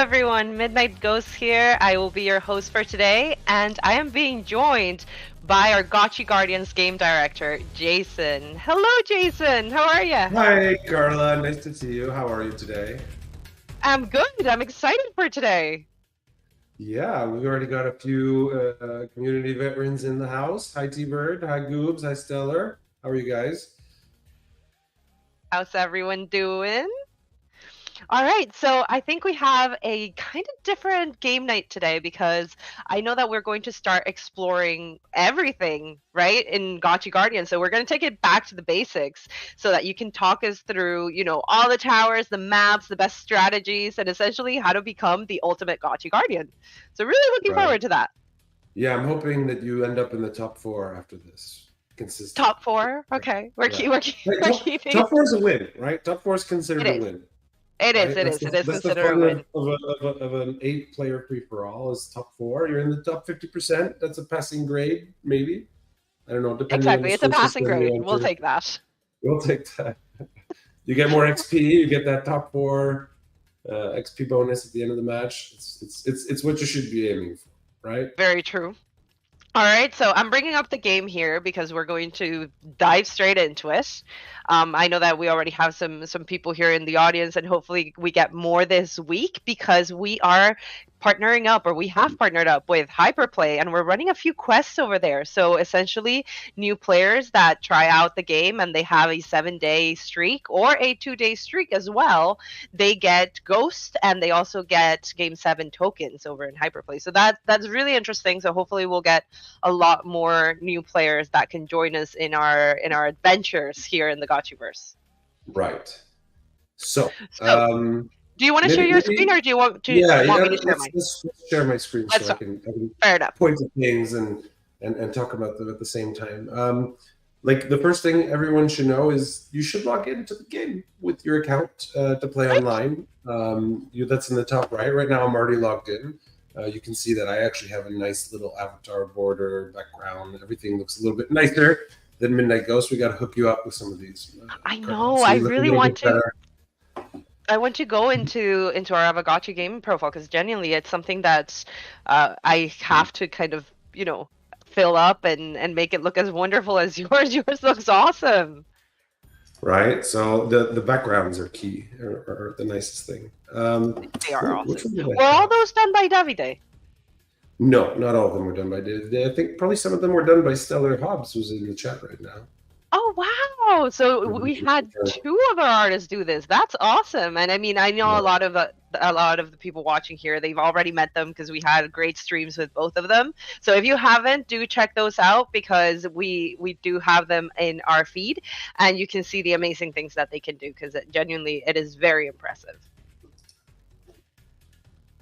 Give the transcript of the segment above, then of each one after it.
everyone, Midnight Ghost here. I will be your host for today, and I am being joined by our Gotchi Guardians game director, Jason. Hello, Jason. How are you? Hi, Carla. Nice to see you. How are you today? I'm good. I'm excited for today. Yeah, we've already got a few community veterans in the house. Hi, T-Bird. Hi, Goobs. Hi, Stellar. How are you guys? How's everyone doing? All right, so I think we have a kind of different game night today because I know that we're going to start exploring everything, right, in Gotchi Guardians. So we're going to take it back to the basics so that you can talk us through, all the towers, the maps, the best strategies, and essentially how to become the ultimate Gotchi Guardian. So really looking Right. forward to that. Yeah, I'm hoping that you end up in the top 4 after this. Consistent. Top four? Okay, we're, Yeah. we're, Right, we're top, keeping top 4 is a win, right? Top 4 is it considered a is. win, It is, right? it is. It is That's the considered a fun win. of an 8-player free-for-all is top 4. You're in the top 50%. That's a passing grade, maybe. I don't know, depending on the Exactly, it's a school passing system you grade. We'll enter. take that. We'll take that. You get more XP. You get that top 4 XP bonus at the end of the match. It's what you should be aiming for, right? Very true. All right, so I'm bringing up the game here because we're going to dive straight into it. I know that we already have some people here in the audience, and hopefully we get more this week because we are partnering up, or we have partnered up with Hyperplay, and we're running a few quests over there. So essentially, new players that try out the game and they have a 7-day streak or a 2-day streak as well, they get Ghost and they also get Game 7 tokens over in Hyperplay. So that's really interesting. So hopefully we'll get a lot more new players that can join us in our adventures here in the Gotchiverse. Right. So, do you want to share your screen, or do you want me to share mine? Let's share my screen so I can fair enough. point at things and talk about them at the same time. Like the first thing everyone should know is you should log into the game with your account to play online. That's in the top right. Right now I'm already logged in. You can see that I actually have a nice little avatar border, background. Everything looks a little bit nicer than Midnight Ghost. We got to hook you up with some of these. I know. So I really want to. I want to go into our Aavegotchi gaming profile because genuinely it's something that I have to kind of fill up and make it look as wonderful as yours. Yours looks awesome. Right, so the backgrounds are key, are the nicest thing. They are awesome. Were all those done by Davide? No, not all of them were done by Davide. I think probably some of them were done by Stellar Hobbs, who's in the chat right now. Oh wow! So we had 2 of our artists do this. That's awesome. And I mean, I know a lot of the people watching here, they've already met them because we had great streams with both of them. So if you haven't, do check those out because we do have them in our feed, and you can see the amazing things that they can do because genuinely it is very impressive.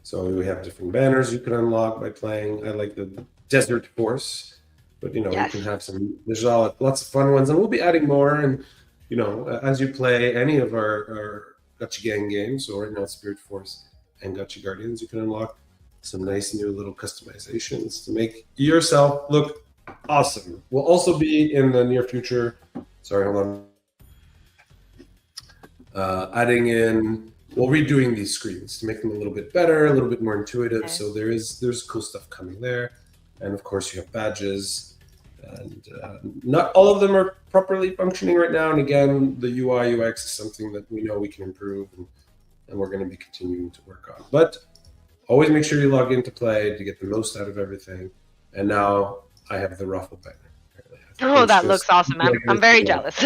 So we have different banners you can unlock by playing. I like the Desert Force. But, you can have there's lots of fun ones, and we'll be adding more. And, as you play any of our Gotchi Gang games, so right now it's Spirit Force and Gotchi Guardians, you can unlock some nice new little customizations to make yourself look awesome. We'll also be in the near future, redoing these screens to make them a little bit better, a little bit more intuitive. Okay. So there's cool stuff coming there. And of course, you have badges, and not all of them are properly functioning right now. And again, the UI UX is something that we know we can improve, and we're going to be continuing to work on. But always make sure you log in to play to get the most out of everything. And now I have the ruffle banner. Oh, that looks awesome. I'm very jealous.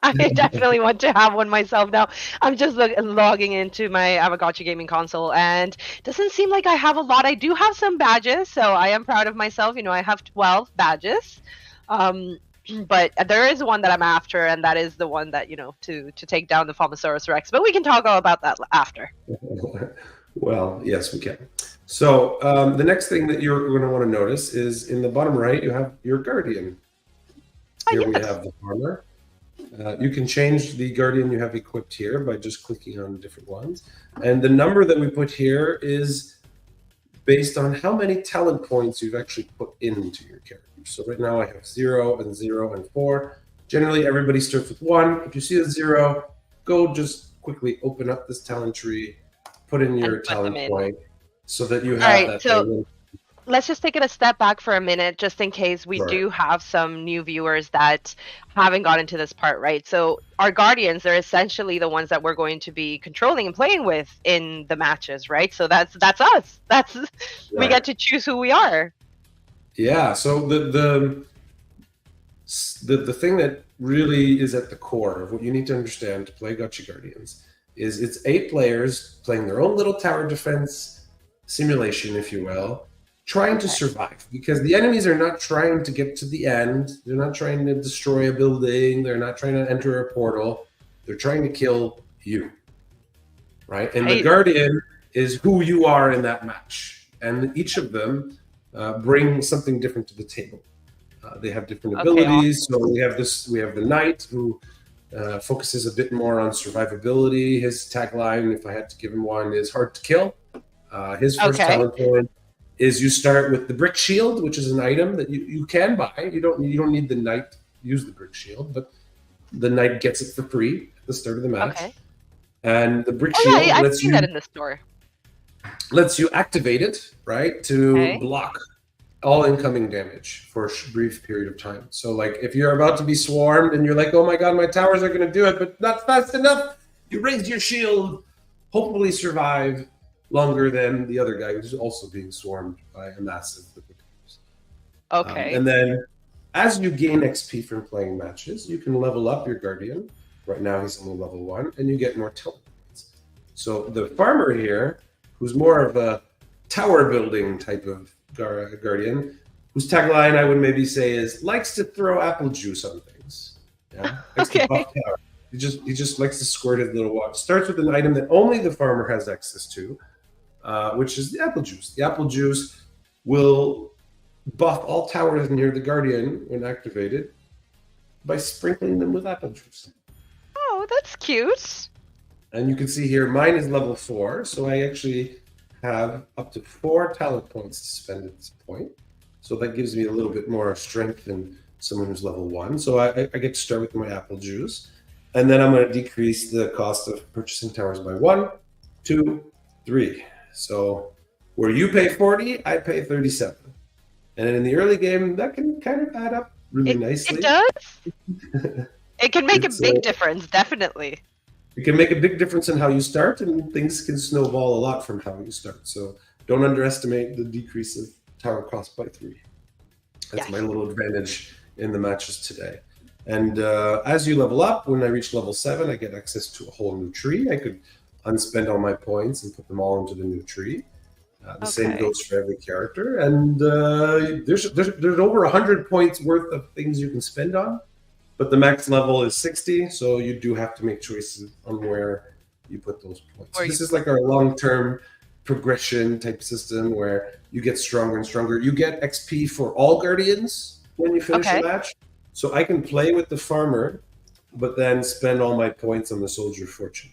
I definitely want to have one myself now. I'm just logging into my Aavegotchi gaming console, and it doesn't seem like I have a lot. I do have some badges, so I am proud of myself. I have 12 badges. But there is one that I'm after, and that is the one that, to take down the Fomosaurus Rex. But we can talk all about that after. Well, yes, we can. So the next thing that you're going to want to notice is in the bottom right, you have your Guardian. Here we have the farmer. You can change the Guardian you have equipped here by just clicking on different ones. And the number that we put here is based on how many talent points you've actually put into your character. So right now I have 0 and 0 and 4. Generally, everybody starts with 1. If you see a 0, go just quickly open up this talent tree, put in And your put them talent in. point so that you All have right, that so thing. let's just take it a step back for a minute, just in case we Sure. do have some new viewers that haven't gotten to this part, right? So our guardians, they're essentially the ones that we're going to be controlling and playing with in the matches, right? So that's us. That's we Right. get to choose who we are. Yeah. So the thing that really is at the core of what you need to understand to play Gotchi Guardians is it's 8 players playing their own little tower defense simulation, if you will, trying to Okay. survive because the enemies are not trying to get to the end. They're not trying to destroy a building. They're not trying to enter a portal. They're trying to kill you, right? And the Right. Guardian is who you are in that match. And each of them bring something different to the table. They have different Okay. abilities. So we have this. We have the knight who focuses a bit more on survivability. His tagline, if I had to give him one, is "hard to kill." His first Okay. talent point is you start with the brick shield, which is an item that you can buy. You don't need the knight to use the brick shield, but the knight gets it for free at the start of the match. Okay. And the brick Oh shield yeah, I've seen that in the store. lets you activate it, right, to Okay. block all incoming damage for a brief period of time. So, like, if you're about to be swarmed and you're like, "Oh my god, my towers are going to do it, but not fast enough," you raise your shield, hopefully survive longer than the other guy who's also being swarmed by a massive Liquidators. Okay. And then, as you gain XP from playing matches, you can level up your Guardian. Right now, he's only level 1, and you get more talent points. So the farmer here, who's more of a tower building type of Guardian, whose tagline I would maybe say is likes to throw apple juice on things. Yeah, likes to Okay. buff tower. He just likes to squirt his little water. Starts with an item that only the farmer has access to, which is the apple juice. The apple juice will buff all towers near the Guardian when activated by sprinkling them with apple juice. Oh, that's cute. And you can see here, mine is level 4, so I actually have up to 4 talent points to spend at this point. So that gives me a little bit more strength than someone who's level 1. So I get to start with my apple juice. And then I'm going to decrease the cost of purchasing towers by 1, 2, 3. So where you pay 40, I pay 37. And in the early game, that can kind of add up really It nicely. does. It can make a It's big difference, definitely. it can make a big difference in how you start, and things can snowball a lot from how you start. So don't underestimate the decrease of tower cost by 3. That's Yes. my little advantage in the matches today. And as you level up, when I reach level 7, I get access to a whole new tree. I could unspend all my points and put them all into the new tree. The same Okay. goes for every character. And there's over 100 points worth of things you can spend on. But the max level is 60, so you do have to make choices on where you put those points. Where This you is like our long-term progression type system where you get stronger and stronger. You get XP for all Guardians when you finish a Okay. match. So I can play with the farmer, but then spend all my points on the Soldier Fortune.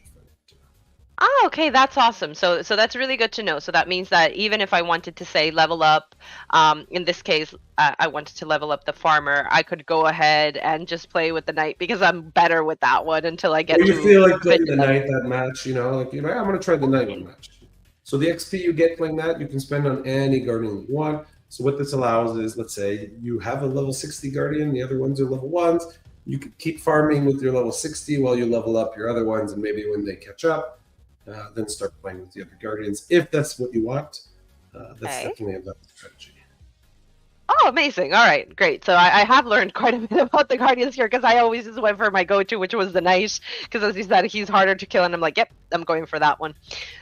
Oh, okay, that's awesome. So that's really good to know. So that means that even if I wanted to say level up, in this case, I wanted to level up the farmer, I could go ahead and just play with the knight because I'm better with that one until I get Or you to feel like playing the Vigilance. knight that match, you know, like you're like, I'm going to try the knight one match. So the XP you get playing that, you can spend on any Guardian you want. So what this allows is, let's say you have a level 60 Guardian, the other ones are level 1s. You can keep farming with your level 60 while you level up your other ones, and maybe when they catch up, then start playing with the other Guardians if that's what you want. That's Okay. definitely a better strategy. Oh, amazing. All right, great. So I have learned quite a bit about the Guardians here because I always just went for my go-to, which was the knight, because as you said, he's harder to kill, and I'm like, yep, I'm going for that one.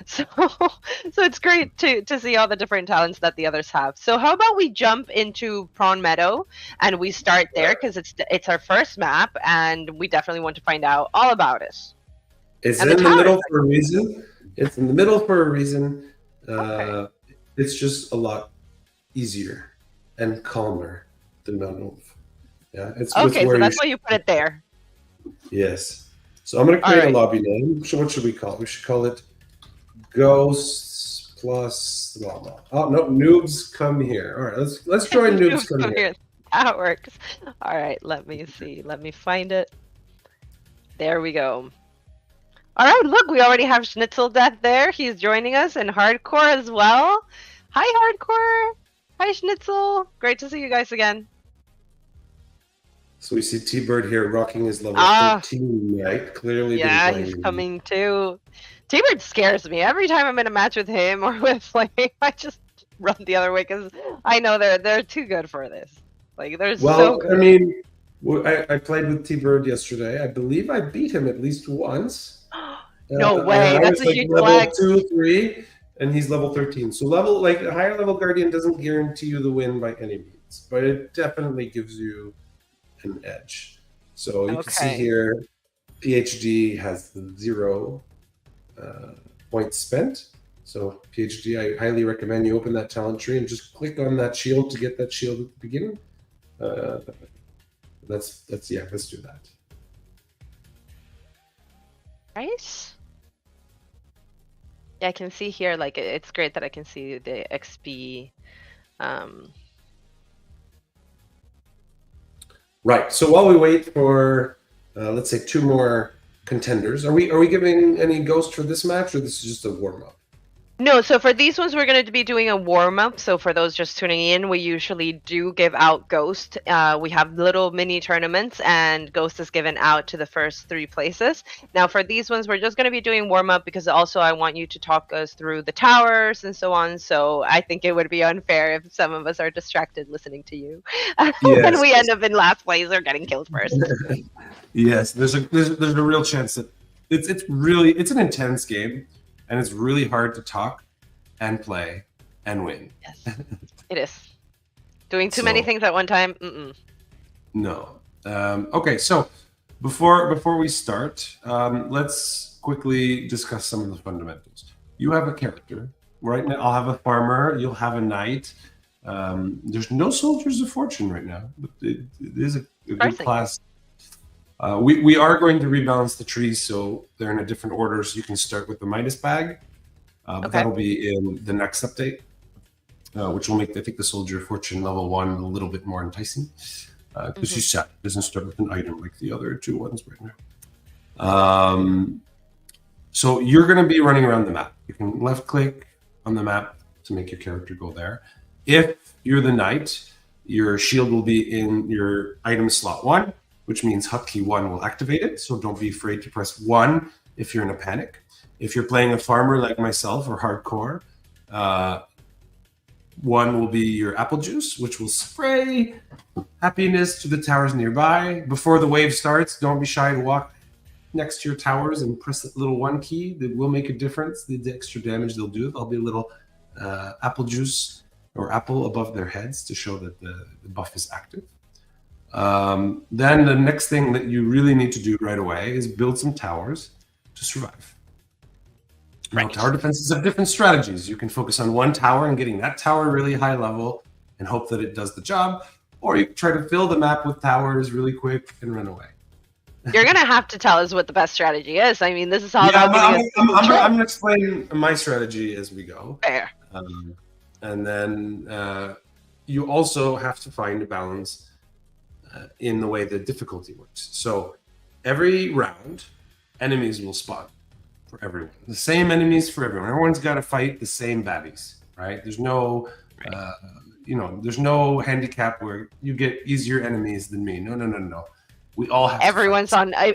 So, so it's great to see all the different talents that the others have. So how about we jump into Prawn Meadow and we start there because it's our first map, and we definitely want to find out all about it. It's And in the the towers. middle for a reason. It's in the middle for a reason. Okay. It's just a lot easier and calmer than Mount Wolf. Yeah, it's Okay, where so you that's why you put it there. yes. So I'm going to All create a right. lobby name. So what should we call it? We should call it Ghosts plus blah blah. Oh no, noobs come here. All right, let's join noobs come here. That works. All right, let me see. Let me find it. There we go. All right, look, we already have Schnitzel Death there. He's joining us in Hardcore as well. Hi, Hardcore. Hi, Schnitzel. Great to see you guys again. So we see T-Bird here rocking his level 13 knight. Clearly yeah, been he's playing. coming too. T-Bird scares me. Every time I'm in a match with him or with Flame, I just run the other way because I know they're too good for this. Like, they're so good. I mean, I played with T-Bird yesterday. I believe I beat him at least once. No way. That's a huge level flag. 2, 3, and he's level 13. So a higher level Guardian doesn't guarantee you the win by any means, but it definitely gives you an edge. So you can see here, PhD has 0 points spent. So PhD, I highly recommend you open that talent tree and just click on that shield to get that shield at the beginning. Let's do that. Nice. Yeah, I can see here, like, it's great that I can see the XP. Right. So while we wait for, let's say, 2 more contenders, are we giving any ghost for this match, or this is just a warm up? No, so for these ones, we're going to be doing a warm-up. So for those just tuning in, we usually do give out Ghost. We have little mini tournaments, and Ghost is given out to the first 3 places. Now for these ones, we're just going to be doing warm-up because also I want you to talk us through the towers and so on. So I think it would be unfair if some of us are distracted listening to you. Yes. And we end up in last place or getting killed first. Yes, there's a real chance that it's an intense game. And it's really hard to talk and play and win. Yes, it is. Doing too many things at one time? No. Okay, so before we start, let's quickly discuss some of the fundamentals. You have a character. Right now, I'll have a farmer. You'll have a knight. There's no soldiers of fortune right now, but it is a good class. We are going to rebalance the trees, so they're in a different order, so you can start with the Midas bag. But that'll be in the next update, which will make, I think, the Soldier of Fortune level 1 a little bit more enticing. Because you said it doesn't start with an item like the other 2 ones right now. So you're going to be running around the map. You can left-click on the map to make your character go there. If you're the knight, your shield will be in your item slot 1, which means hotkey 1 will activate it. So don't be afraid to press 1 if you're in a panic. If you're playing a farmer like myself or hardcore, 1 will be your apple juice, which will spray happiness to the towers nearby. Before the wave starts, don't be shy to walk next to your towers and press that little 1 key. That will make a difference. The extra damage they'll do, there'll be a little apple juice or apple above their heads to show that the buff is active. Then the next thing that you really need to do right away is build some towers to survive. Now, tower defenses have different strategies. You can focus on 1 tower and getting that tower really high level and hope that it does the job, or you can try to fill the map with towers really quick and run away. You're gonna have to tell us what the best strategy is. I mean, this is all about I'm going to explain my strategy as we go. Fair. And then you also have to find a balance in the way the difficulty works. So every round, enemies will spawn for everyone. The same enemies for everyone. Everyone's got to fight the same baddies, right? There's no, there's no handicap where you get easier enemies than me. No. We all have. Everyone's on a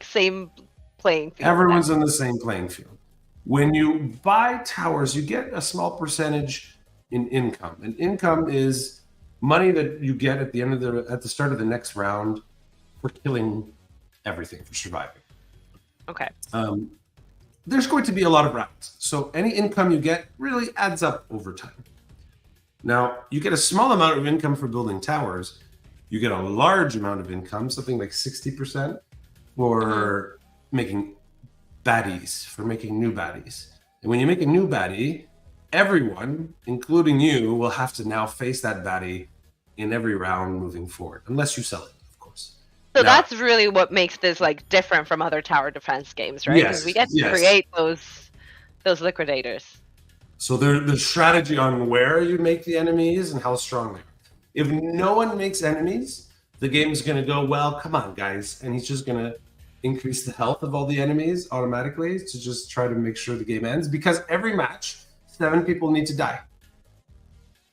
same playing field. Everyone's on the same playing field. When you buy towers, you get a small percentage in income, and income is money that you get at the start of the next round for killing everything, for surviving. Okay. There's going to be a lot of rounds, so any income you get really adds up over time. Now, you get a small amount of income for building towers. You get a large amount of income, something like 60%, for making baddies, for making new baddies. And when you make a new baddie, everyone, including you, will have to now face that baddie in every round moving forward, unless you sell it, of course. So now, that's really what makes this different from other tower defense games, right? Because we get to create those liquidators. So the strategy on where you make the enemies and how strong they are. If no one makes enemies, the game's going to go, well, come on, guys. And he's just going to increase the health of all the enemies automatically to just try to make sure the game ends. Because every match, 7 people need to die.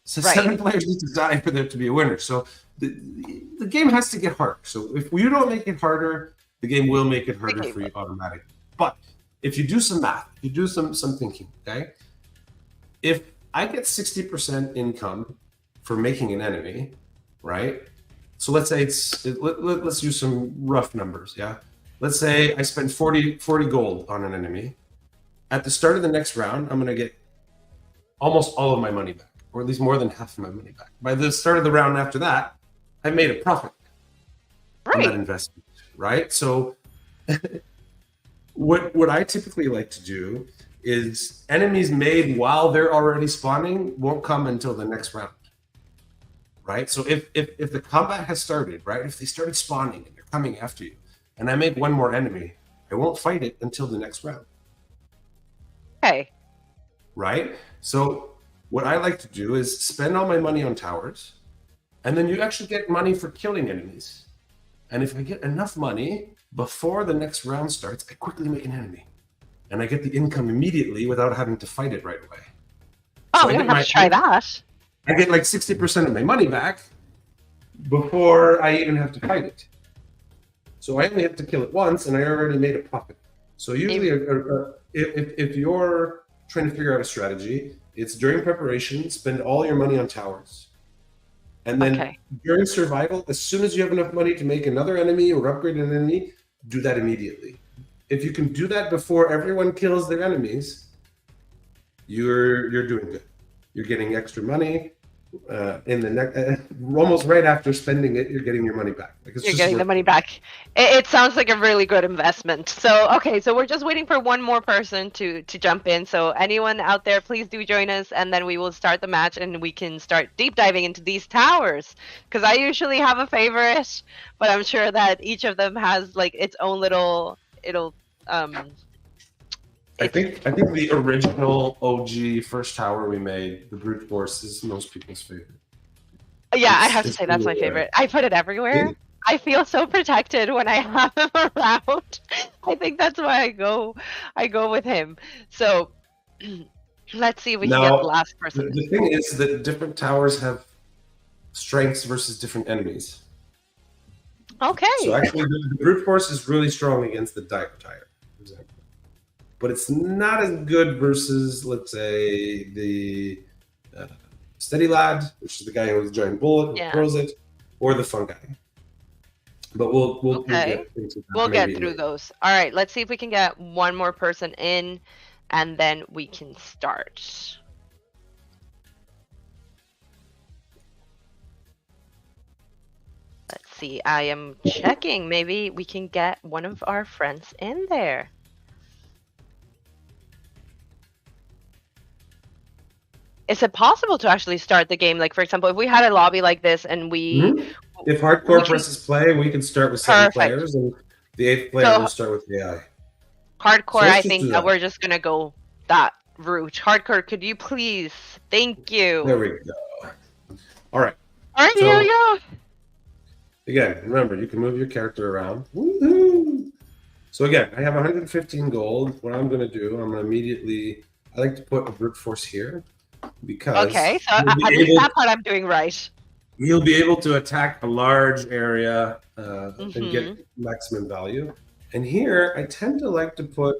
So 7 players need to die for there to be a winner. So the game has to get harder. So if you don't make it harder, the game will make it harder for you automatically. But if you do some math, you do some thinking, okay? If I get 60% income for making an enemy, right? So let's say let's use some rough numbers, yeah? Let's say I spend 40 gold on an enemy. At the start of the next round, I'm going to get almost all of my money back, or at least more than half of my money back. By the start of the round after that, I've made a profit on that investment, right? So what I typically like to do is enemies made while they're already spawning won't come until the next round, right? So if the combat has started, right? If they started spawning and they're coming after you, and I make one more enemy, I won't fight it until the next round. Okay. Right? So what I like to do is spend all my money on towers, and then you actually get money for killing enemies. And if I get enough money before the next round starts, I quickly make an enemy. And I get the income immediately without having to fight it right away. Oh, we don't have to try that. I get like 60% of my money back before I even have to fight it. So I only have to kill it once, and I already made a profit. So usually, if you're trying to figure out a strategy, it's during preparation, spend all your money on towers. And then during survival, as soon as you have enough money to make another enemy or upgrade an enemy, do that immediately. If you can do that before everyone kills their enemies, you're doing good. You're getting extra money. In the next, almost right after spending it, you're getting your money back. Like you're getting the money back. It sounds like a really good investment. So okay, so we're just waiting for one more person to jump in. So anyone out there, please do join us, and then we will start the match, and we can start deep diving into these towers. Because I usually have a favorite, but I'm sure that each of them has like its own little I think the original OG first tower we made, the brute force, is most people's favorite. Yeah, I have to say that's my favorite. I put it everywhere. Yeah. I feel so protected when I have him around. I think that's why I go with him. So let's see if we can get the last person. The thing is that different towers have strengths versus different enemies. Okay. So actually, the brute force is really strong against the dire tire, for example. But it's not as good versus, let's say, the steady lad, which is the guy who has a giant bullet who throws it, or the fun guy. But we'll get into that. We'll get through those. All right, let's see if we can get one more person in, and then we can start. Let's see. I am checking. Maybe we can get one of our friends in there. Is it possible to actually start the game? Like, for example, if we had a lobby like this and we... If hardcore presses play, we can start with 7 players, and the 8th player will start with AI. Hardcore, so I think that we're just going to go that route. Hardcore, could you please? Thank you. There we go. All right. All right, here we go. Again, remember, you can move your character around. Woohoo! So again, I have 115 gold. What I'm going to do, I'm going to immediately... I like to put a brute force here. Because okay, so at least that part I'm doing right. You'll be able to attack a large area and get maximum value. And here, I tend to like to put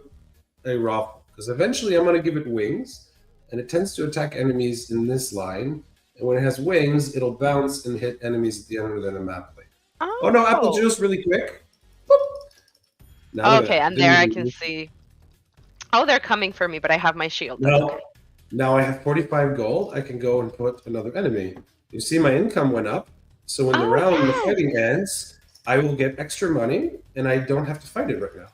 a raffle, because eventually I'm going to give it wings, and it tends to attack enemies in this line. And when it has wings, it'll bounce and hit enemies at the end of the map plate. Oh no, apple juice really quick. Okay, and there I can see. Oh, they're coming for me, but I have my shield. Now I have 45 gold. I can go and put another enemy. You see my income went up. So when the fighting ends, I will get extra money, and I don't have to fight it right now.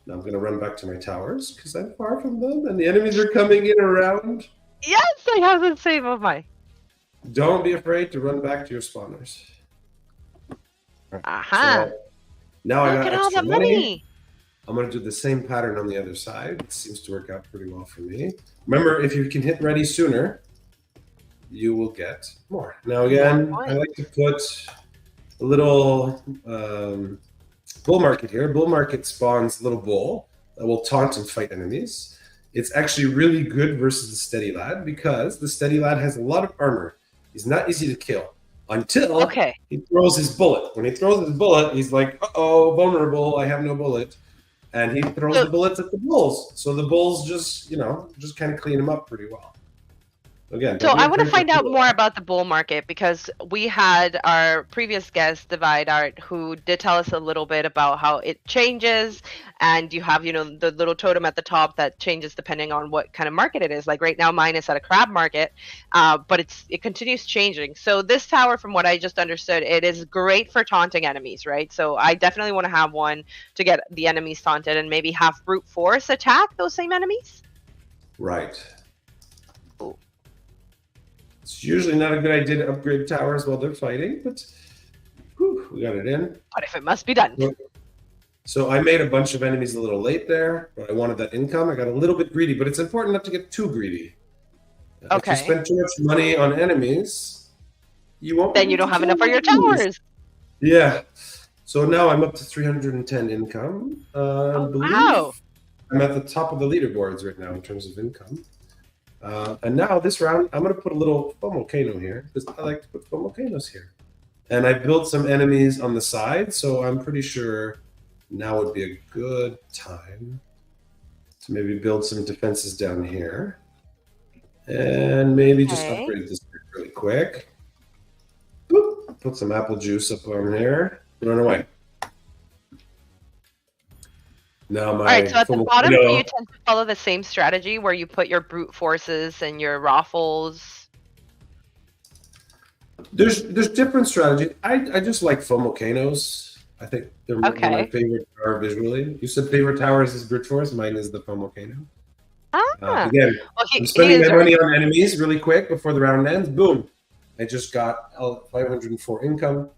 Now I'm going to run back to my towers because I'm far from them, and the enemies are coming in around. Yes, I have the same of my. Don't be afraid to run back to your spawners. Aha. So now I got extra money. I'm going to do the same pattern on the other side. It seems to work out pretty well for me. Remember, if you can hit ready sooner, you will get more. Now again, I like to put a little bull market here. Bull market spawns little bull that will taunt and fight enemies. It's actually really good versus the steady lad because the steady lad has a lot of armor. He's not easy to kill until he throws his bullet. When he throws his bullet, he's like, uh-oh, vulnerable, I have no bullet. And he throws the bullets at the bulls. So the bulls just, just kind of clean him up pretty well. Again, so I want to find out more about the bull market because we had our previous guest, Divide Art, who did tell us a little bit about how it changes, and you have, the little totem at the top that changes depending on what kind of market it is. Like right now, mine is at a crab market, but it continues changing. So this tower, from what I just understood, it is great for taunting enemies, right? So I definitely want to have one to get the enemies taunted and maybe have brute force attack those same enemies. Right. It's usually not a good idea to upgrade towers while they're fighting, but we got it in. But if it must be done. So I made a bunch of enemies a little late there, but I wanted that income. I got a little bit greedy, but it's important not to get too greedy. Okay. If you spend too much money on enemies, you won't. Then you don't have enough for your towers. Yeah. So now I'm up to 310 income. Wow. I'm at the top of the leaderboards right now in terms of income. And now this round, I'm going to put a little volcano here because I like to put volcanoes here. And I built some enemies on the side, so I'm pretty sure now would be a good time to maybe build some defenses down here. And maybe just upgrade this really quick. Boop. Put some apple juice up on here. Run away. Now all right, so at the bottom, do you tend to follow the same strategy where you put your brute forces and your raffles? There's different strategies. I just like foam volcanoes. I think they're my favorite tower visually. You said favorite towers is brute force. Mine is the foam volcano. Again, I'm spending my money on enemies really quick before the round ends. Boom! I just got 504 income.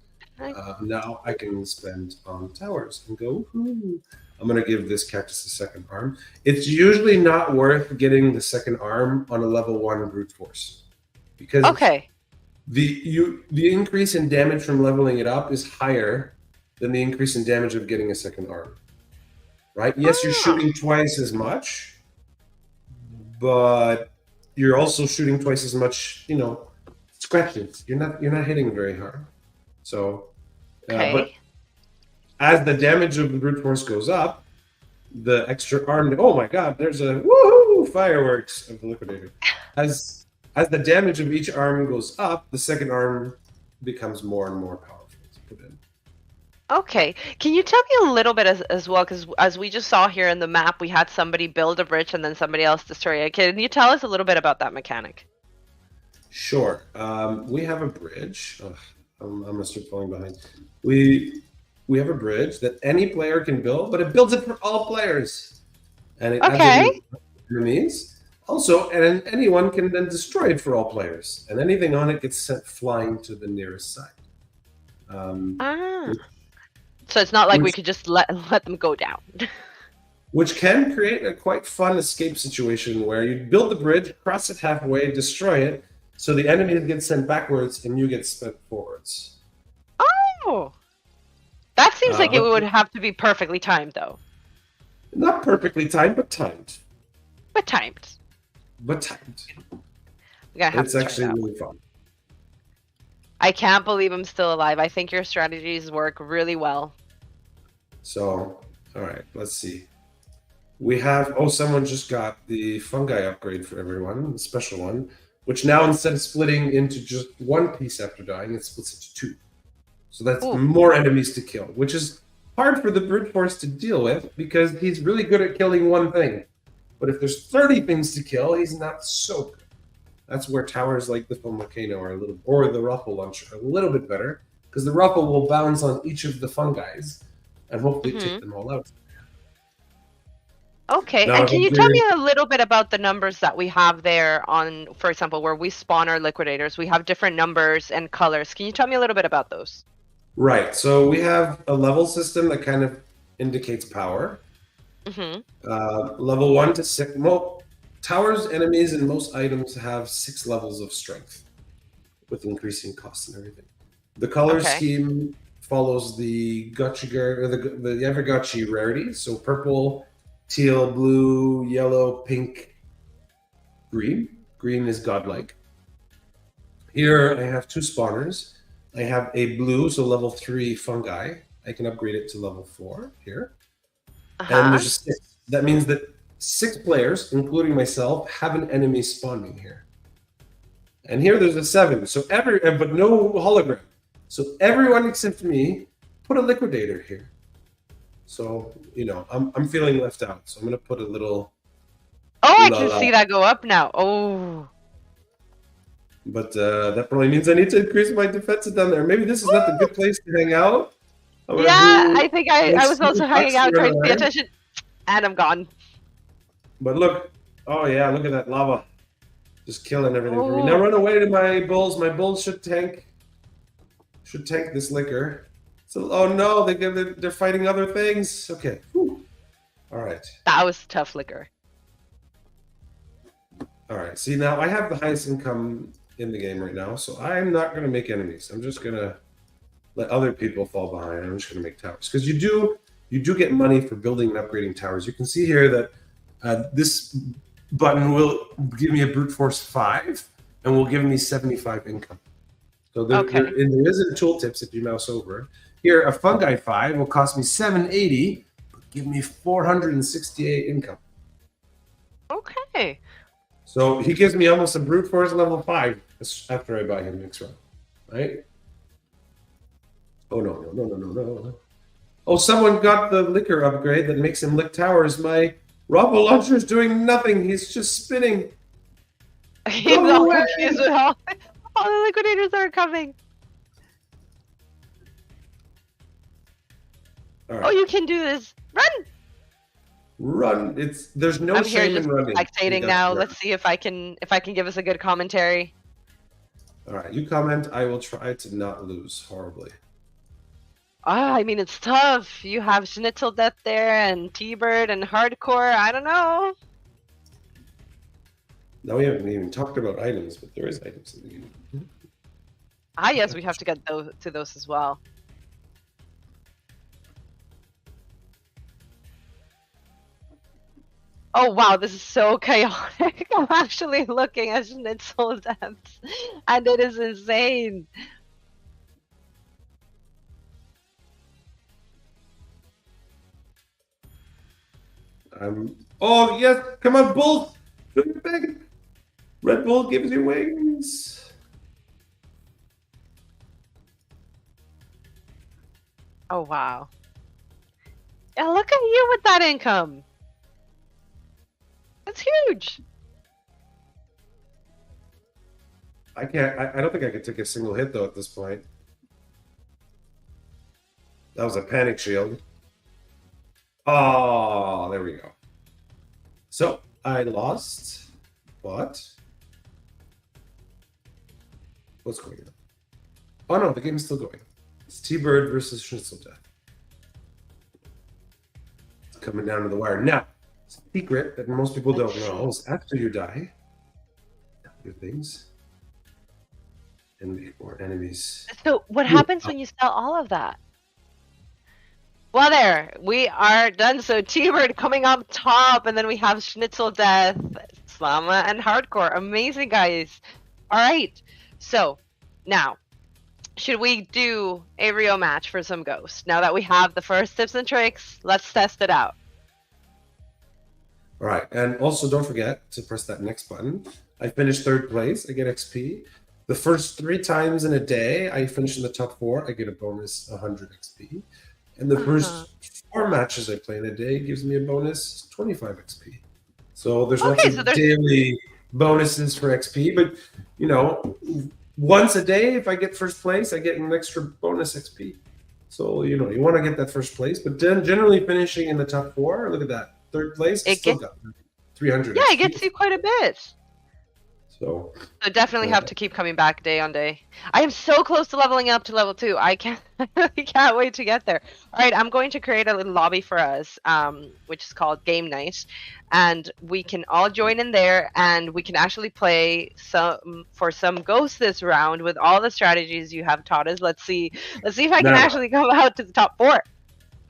Now I can spend on towers and go, woohoo. I'm going to give this cactus a second arm. It's usually not worth getting the second arm on a level 1 brute force. Because the increase in damage from leveling it up is higher than the increase in damage of getting a second arm. Right? Yes, you're shooting twice as much, but you're also shooting twice as much, scratches. You're not hitting very hard. So, but as the damage of the brute force goes up, the extra arm. Oh my God! There's a woohoo fireworks of the Liquidator. As the damage of each arm goes up, the second arm becomes more and more powerful to put in. Okay, can you tell me a little bit as well? Because as we just saw here in the map, we had somebody build a bridge and then somebody else destroy it. Can you tell us a little bit about that mechanic? Sure. We have a bridge. I'm gonna start falling behind. We have a bridge that any player can build, but it builds it for all players. And it adds enemies. Also, and anyone can then destroy it for all players. And anything on it gets sent flying to the nearest side. So it's not like we could just let them go down. Which can create a quite fun escape situation where you build the bridge, cross it halfway, destroy it, so the enemy gets sent backwards and you get sent forwards. Oh! That seems like it would have to be perfectly timed, though. Not perfectly timed, but timed. But timed. It's actually really fun. I can't believe I'm still alive. I think your strategies work really well. So, all right, let's see. We have, someone just got the fungi upgrade for everyone, the special one, which now instead of splitting into just one piece after dying, it splits into 2. So that's more enemies to kill, which is hard for the brute force to deal with because he's really good at killing one thing. But if there's 30 things to kill, he's not so good. That's where towers like the foam volcano are or the ruffle launcher are a little bit better because the ruffle will bounce on each of the fungi and hopefully take them all out. Okay, now, and can you tell me a little bit about the numbers that we have there on, for example, where we spawn our liquidators? We have different numbers and colors. Can you tell me a little bit about those? Right. So we have a level system that kind of indicates power. Level 1 to 6. Well, towers, enemies, and most items have 6 levels of strength with increasing costs and everything. The color scheme follows the Gotchi the Aavegotchi rarity. So purple, teal, blue, yellow, pink, green. Green is godlike. Here I have 2 spawners. I have a blue, so level 3 fungi. I can upgrade it to level 4 here. And there's a 6. That means that 6 players, including myself, have an enemy spawning here. And here there's a 7. So but no hologram. So everyone except me put a liquidator here. So, you know, I'm feeling left out. So I'm going to put a little... Oh, I can see that go up now. Oh. But that probably means I need to increase my defenses down there. Maybe this is not the good place to hang out. Yeah, I think I was also hanging out trying to pay attention. And I'm gone. But look. Oh, yeah, look at that lava. Just killing everything for me. Now run away to my bulls. My bulls should tank this liquor. So, oh no, they're fighting other things. Okay. Whew. All right. That was tough liquor. All right. See, now I have the highest income in the game right now, so I'm not going to make enemies. I'm just going to let other people fall behind. I'm just going to make towers because you do get money for building and upgrading towers. You can see here that this button will give me a brute force 5 and will give me 75 income. So there isn't tooltips if you mouse over. Here, a fungi 5 will cost me 780, but give me 468 income. Okay. So he gives me almost a brute force level 5 after I buy him next round, right? Oh no. Oh, someone got the liquor upgrade that makes him lick towers. My Robo launcher is doing nothing. He's just spinning. He's all confused with all the liquidators are coming. Right. Oh, you can do this. Run! There's no shame in running. I'm spectating now. Let's see if I can give us a good commentary. All right, you comment. I will try to not lose horribly. I mean, it's tough. You have Schnitzel Death there, and T-Bird, and Hardcore. I don't know. Now we haven't even talked about items, but there is items in the game. Yes, we have to get to those as well. Oh wow, this is so chaotic. I'm actually looking at Schnitzel Deaths, and it is insane. Oh yes, come on, Bull! Red Bull gives you wings. Oh wow! Yeah, look at you with that income. That's huge. I don't think I could take a single hit though at this point. That was a panic shield. Oh, there we go. So I lost, but what's going on? Oh no, the game is still going. It's T-Bird versus Schnitzel Death. It's coming down to the wire now. Secret that most people don't know is after you die, your things, and we get more enemies. So what happens when you sell all of that? Well, there, we are done. So T-Bird coming up top, and then we have Schnitzel Death, Slama, and Hardcore. Amazing, guys. All right, so now, should we do a real match for some Ghost? Now that we have the first tips and tricks, let's test it out. All right, and also don't forget to press that next button. I finished 3rd place, I get XP. The first 3 times in a day I finish in the top 4, I get a bonus 100 XP. And the first 4 matches I play in a day gives me a bonus 25 XP. So there's lots of daily bonuses for XP, but you know, once a day if I get first place, I get an extra bonus XP. So you know, you want to get that first place, but then generally finishing in the top 4, look at that. 3rd place, still got 300. Yeah, XP. It gets you quite a bit. So I definitely have to keep coming back day on day. I am so close to leveling up to level 2. I can't wait to get there. All right, I'm going to create a little lobby for us, which is called Game Night, and we can all join in there, and we can actually play some ghosts this round with all the strategies you have taught us. Let's see if I can now, actually come out to the top 4.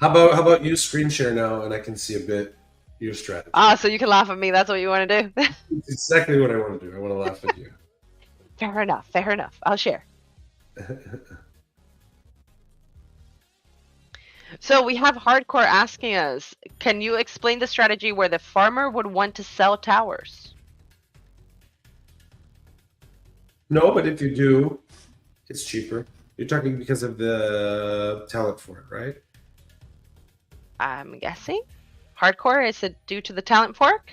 how about you screen share now, and I can see a bit your strategy. So you can laugh at me. That's what you want to do. It's exactly what I want to do. I want to laugh at you. Fair enough. Fair enough. I'll share. So we have Hardcore asking us, can you explain the strategy where the farmer would want to sell towers? No, but if you do, it's cheaper. You're talking because of the talent for it, right? I'm guessing. Hardcore, is it due to the talent fork?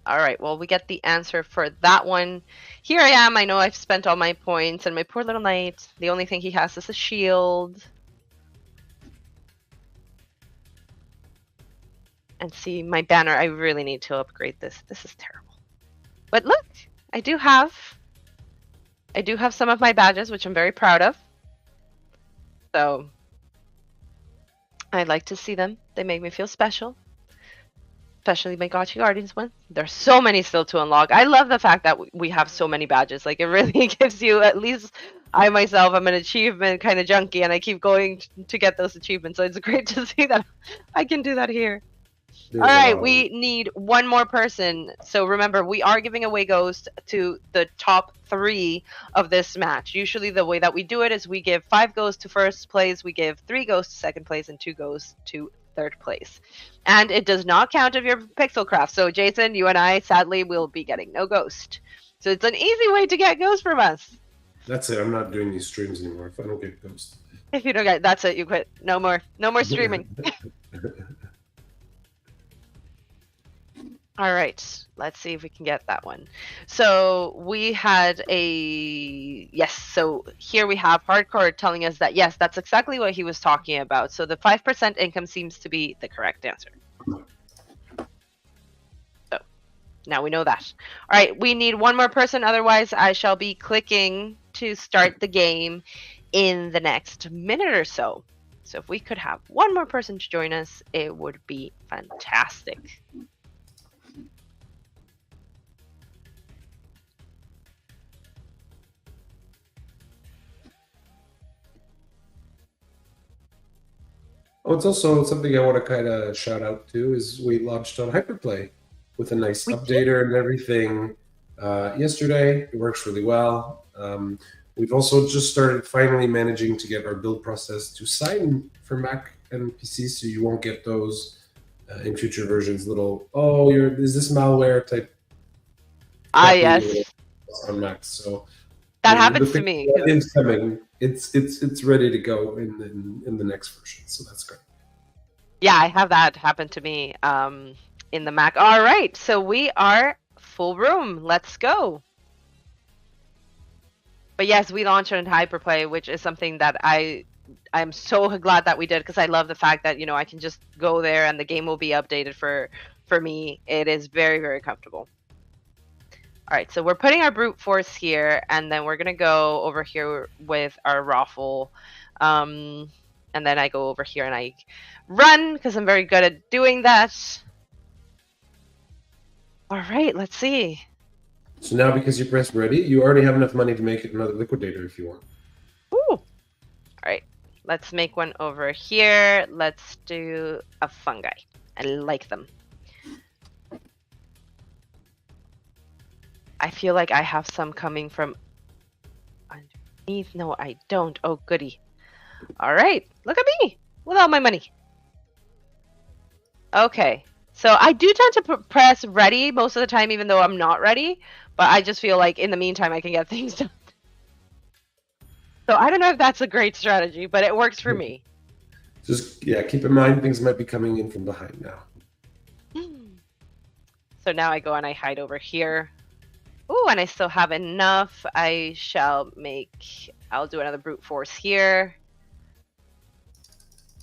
All right, well, we get the answer for that one. Here I am. I know I've spent all my points, and my poor little knight, the only thing he has is a shield. And see, my banner, I really need to upgrade this. This is terrible. But look, I do have some of my badges, which I'm very proud of. So I like to see them. They make me feel special. Especially my Gotchi Guardians one. There's so many still to unlock. I love the fact that we have so many badges. Like, it really gives you, at least I myself, I'm an achievement kind of junkie, and I keep going to get those achievements. So it's great to see that I can do that here. All right, we need one more person. So remember, we are giving away Ghost to the top 3 of this match. Usually the way that we do it is we give 5 Ghosts to first place, we give 3 Ghosts to second place, and 2 Ghosts to third place. And it does not count if you're pixel craft. So Jason, you and I, sadly, will be getting no Ghost. So it's an easy way to get Ghost from us. That's it. I'm not doing these streams anymore if I don't get Ghost. If you don't get, that's it. You quit. No more streaming. All right, let's see if we can get that one. So we had yes, so here we have Hardcore telling us that, yes, that's exactly what he was talking about. So the 5% income seems to be the correct answer. So now we know that. All right, we need one more person. Otherwise, I shall be clicking to start the game in the next minute or so. So if we could have one more person to join us, it would be fantastic. Oh, it's also something I want to kind of shout out to is we launched on Hyperplay with a nice updater and everything yesterday. It works really well. We've also just started finally managing to get our build process to sign for Mac and PC, so you won't get those in future versions. Little, is this malware type? Yes. On Mac, so that happens to me. It's coming. It's ready to go in the next version, so that's great. Yeah, I have that happen to me in the Mac. All right, so we are full room. Let's go. But yes, we launched on Hyperplay, which is something that I'm so glad that we did, because I love the fact that, you know, I can just go there and the game will be updated for me. It is very, very comfortable. All right, so we're putting our brute force here, and then we're gonna go over here with our raffle, and then I go over here and I run because I'm very good at doing that. All right, let's see. So now, because you pressed ready, you already have enough money to make it another liquidator if you want. Ooh. All right, let's make one over here. Let's do a fungi. I like them. I feel like I have some coming from underneath. No, I don't. Oh, goody. All right, look at me with all my money. Okay, so I do tend to press ready most of the time, even though I'm not ready. But I just feel like in the meantime, I can get things done. So I don't know if that's a great strategy, but it works for me. Just, yeah, keep in mind things might be coming in from behind now. So now I go and I hide over here. Ooh, and I still have enough. I'll do another brute force here.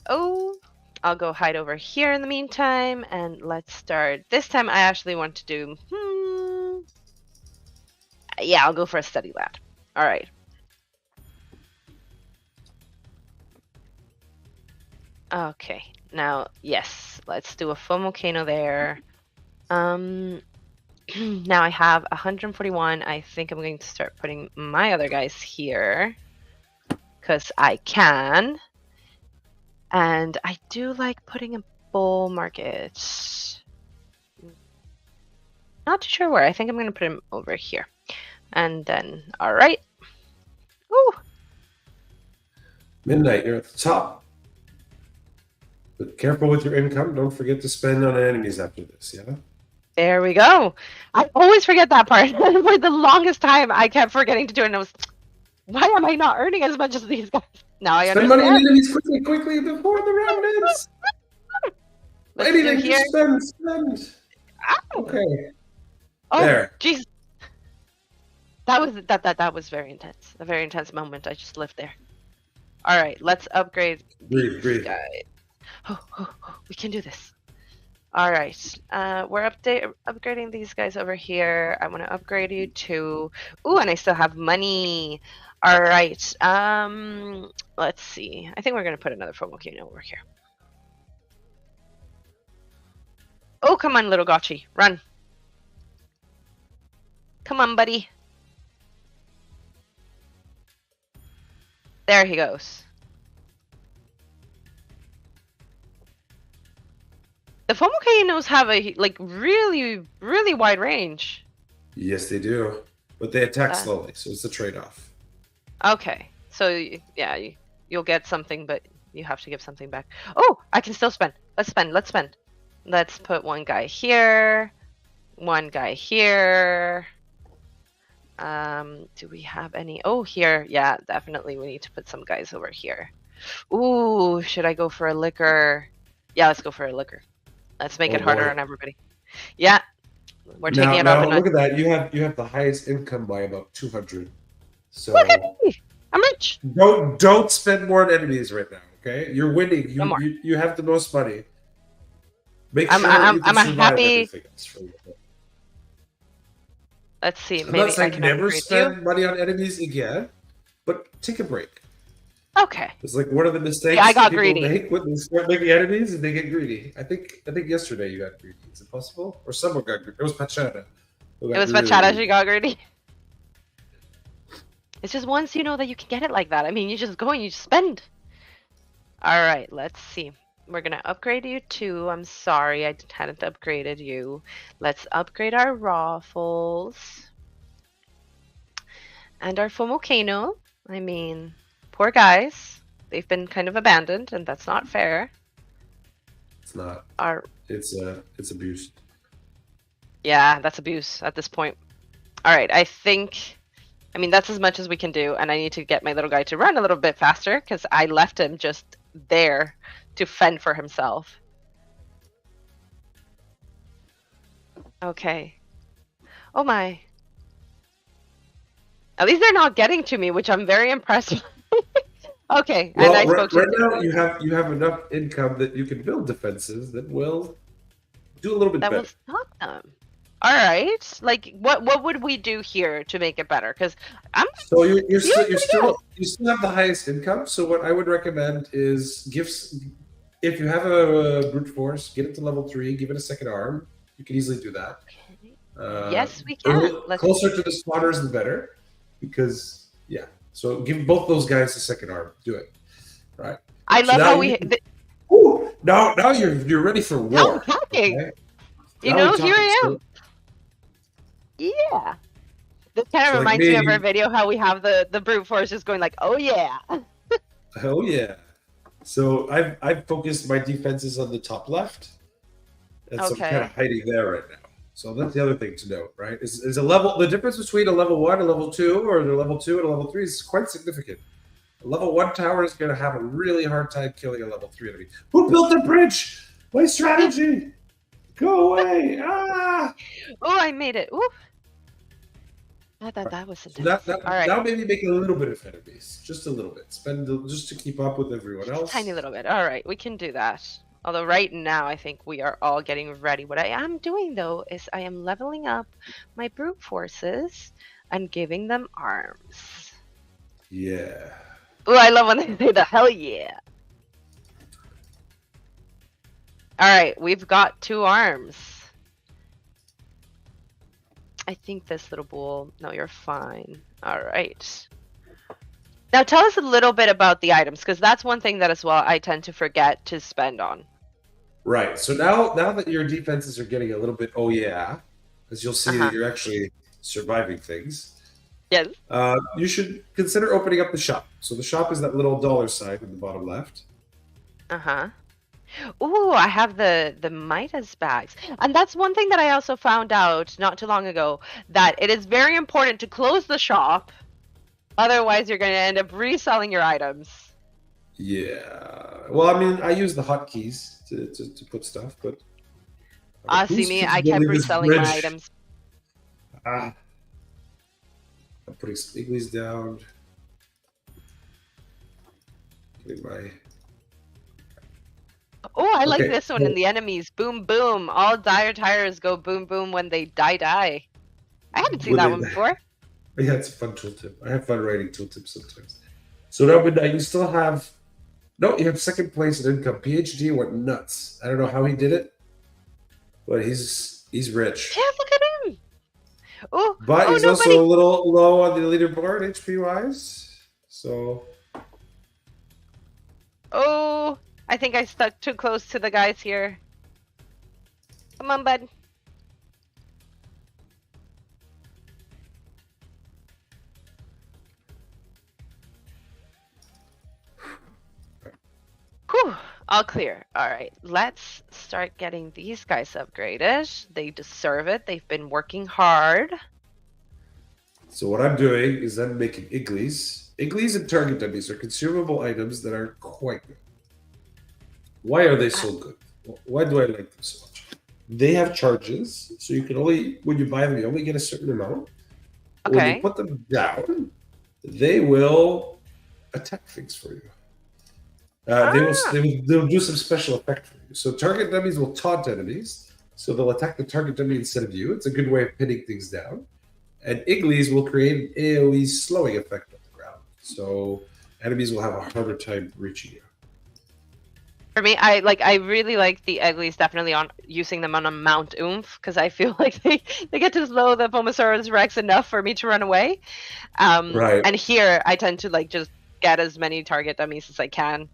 Oh, I'll go hide over here in the meantime, and let's start. This time I actually want to do, yeah, I'll go for a study lab. All right. Okay, now, yes, let's do a foam volcano there. Now I have 141. I think I'm going to start putting my other guys here because I can. And I do like putting a bull market. Not too sure where. I think I'm going to put him over here. And then, all right. Ooh. Midnight, you're at the top. But careful with your income. Don't forget to spend on enemies after this, yeah? There we go. I always forget that part. For the longest time, I kept forgetting to do it. And I was, why am I not earning as much as these guys? Now I spend understand. money on enemies quickly before the round ends. Anything, just spend. Ow. Okay. Oh, there. Jesus. That was very intense. A very intense moment I just lived there. All right, let's upgrade Breathe. Guys. Oh, we can do this. All right, we're upgrading these guys over here. I want to upgrade you to. Ooh, and I still have money. All right. Let's see. I think we're gonna put another foam volcano over here. Oh, come on, little Gotchi, run. Come on, buddy. There he goes. The foam volcanoes have a really wide range. Yes, they do, but they attack slowly, so it's a trade-off. Okay, so yeah, you'll get something, but you have to give something back. Oh, I can still spend. Let's spend. Let's put one guy here, one guy here. Do we have any? Oh, here. Yeah, definitely. We need to put some guys over here. Ooh, should I go for a liquor? Yeah, let's go for a liquor. Let's make it harder on everybody. Yeah, we're taking it up. Now look at that. You have the highest income by about 200. So look at me. I'm rich. Don't spend more on enemies right now. Okay, you're winning. You have the most money. Make sure I'm happy. Let's see. I'm not saying never spend money on enemies again, but take a break. Okay. It's like one of the mistakes people make when they start making enemies and they get greedy. I think yesterday you got greedy. Is it possible? Or someone got greedy. It was Pachata. It was Pachata she got greedy. It's just once you know that you can get it like that. I mean, you just go and you just spend. All right, let's see. We're going to upgrade you too. I'm sorry I hadn't upgraded you. Let's upgrade our Raffles. And our foam volcano. I mean, poor guys. They've been kind of abandoned, and that's not fair. It's not. It's abuse. Yeah, that's abuse at this point. All right, I mean, that's as much as we can do, and I need to get my little guy to run a little bit faster because I left him just there to fend for himself. Okay. Oh my. At least they're not getting to me, which I'm very impressed with. Okay, well, and I spoke right now you have enough income that you can build defenses that will do a little bit better. That will stop them. All right, like what would we do here to make it better? Because so you still have the highest income. So what I would recommend is if you have a brute force, get it to level 3, give it a second arm. You can easily do that. Okay. Yes, we can. Closer to the spawners, the better. Because yeah, so give both those guys a second arm. Do it. All right. I love how we. Now you're ready for war. Now I'm talking. Okay? You know, here I am. Yeah. This kind of reminds me of our video how we have the brute force just going like, oh yeah. Oh yeah. So I've focused my defenses on the top left. And so I'm kind of hiding there right now. So that's the other thing to note, right? Is the difference between a level 1 and level 2, or the level 2 and a level 3 is quite significant. A level 1 tower is going to have a really hard time killing a level 3 enemy. Who built the bridge? My strategy. Go away! Ah! Oh, I made it. Ooh. That was intense. All right. Now maybe make a little bit of enemies, just a little bit. Spend just to keep up with everyone else. Tiny little bit. All right, we can do that. Although right now I think we are all getting ready. What I am doing though is I am leveling up my brute forces and giving them arms. Yeah. Oh, I love when they say the hell yeah. Alright, we've got 2 arms. I think this little bull. No, you're fine. Alright. Now tell us a little bit about the items, because that's one thing that as well I tend to forget to spend on. Right. So now that your defenses are getting a little bit, oh yeah, as you'll see that you're actually surviving things, Yes. you should consider opening up the shop. So the shop is that little dollar sign in the bottom left. Uh-huh. Ooh, I have the Midas bags. And that's one thing that I also found out not too long ago, that it is very important to close the shop. Otherwise, you're going to end up reselling your items. Yeah. Well, I mean, I use the hotkeys to put stuff, but See me, keeps I kept building this reselling my bridge? items. I'm putting squigglies down. Getting my Oh, I like okay. this one in the enemies. Boom, boom. All dire tires go boom, boom when they die. I haven't seen that one before. Yeah, it's a fun tooltip. I have fun writing tooltips sometimes. So now, Midnight, you still have you have second place in income. PhD went nuts. I don't know how he did it, but he's rich. Yeah, look at him. Oh, But he's nobody. also a little low on the leaderboard, HP wise. So Oh, I think I stuck too close to the guys here. Come on, bud. Whew, all clear. All right, let's start getting these guys upgraded. They deserve it. They've been working hard. So what I'm doing is I'm making iglees. Iglees and target dummies are consumable items that are quite good. Why are they so good? Why do I like them so much? They have charges, so you can only, when you buy them, you only get a certain amount. Okay. When you put them down, they will attack things for you. They'll do some special effect for you. So target dummies will taunt enemies, so they'll attack the target dummy instead of you. It's a good way of pinning things down. And iglees will create an AoE slowing effect on the ground, so enemies will have a harder time reaching you. For me, I really like the Egglies definitely on using them on a Mount Oomph, because I feel like they get to slow the Pomosaurus Rex enough for me to run away. Right. And here I tend to just get as many target dummies as I can.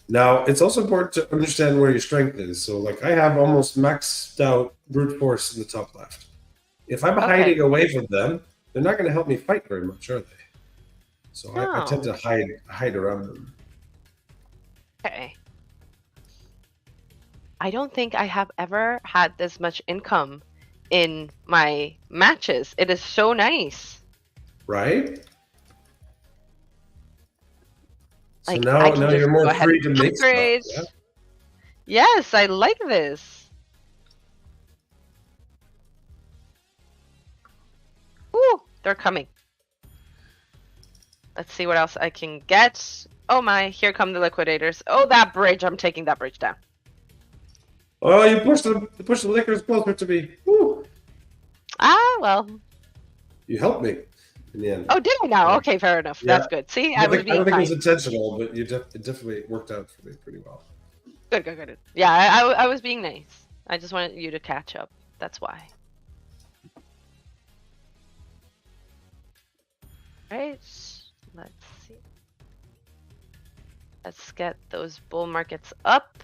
Now, it's also important to understand where your strength is. So, I have almost maxed out brute force in the top left. If I'm hiding away from them, they're not going to help me fight very much, are they? So I tend to hide around them. Okay. I don't think I have ever had this much income in my matches. It is so nice. Right? So now you're more free to make stuff. Yeah? Yes, I like this. Ooh, they're coming. Let's see what else I can get. Oh my, here come the Liquidators. Oh, that bridge. I'm taking that bridge down. Oh, you pushed the liquors closer to me. Woo. Ah, well. You helped me in the end. Oh, did I now? Okay, fair enough. Yeah. That's good. See, I don't think it was intentional, but it definitely worked out for me pretty well. Good. Yeah, I was being nice. I just wanted you to catch up. That's why. Right. Let's see. Let's get those bull markets up.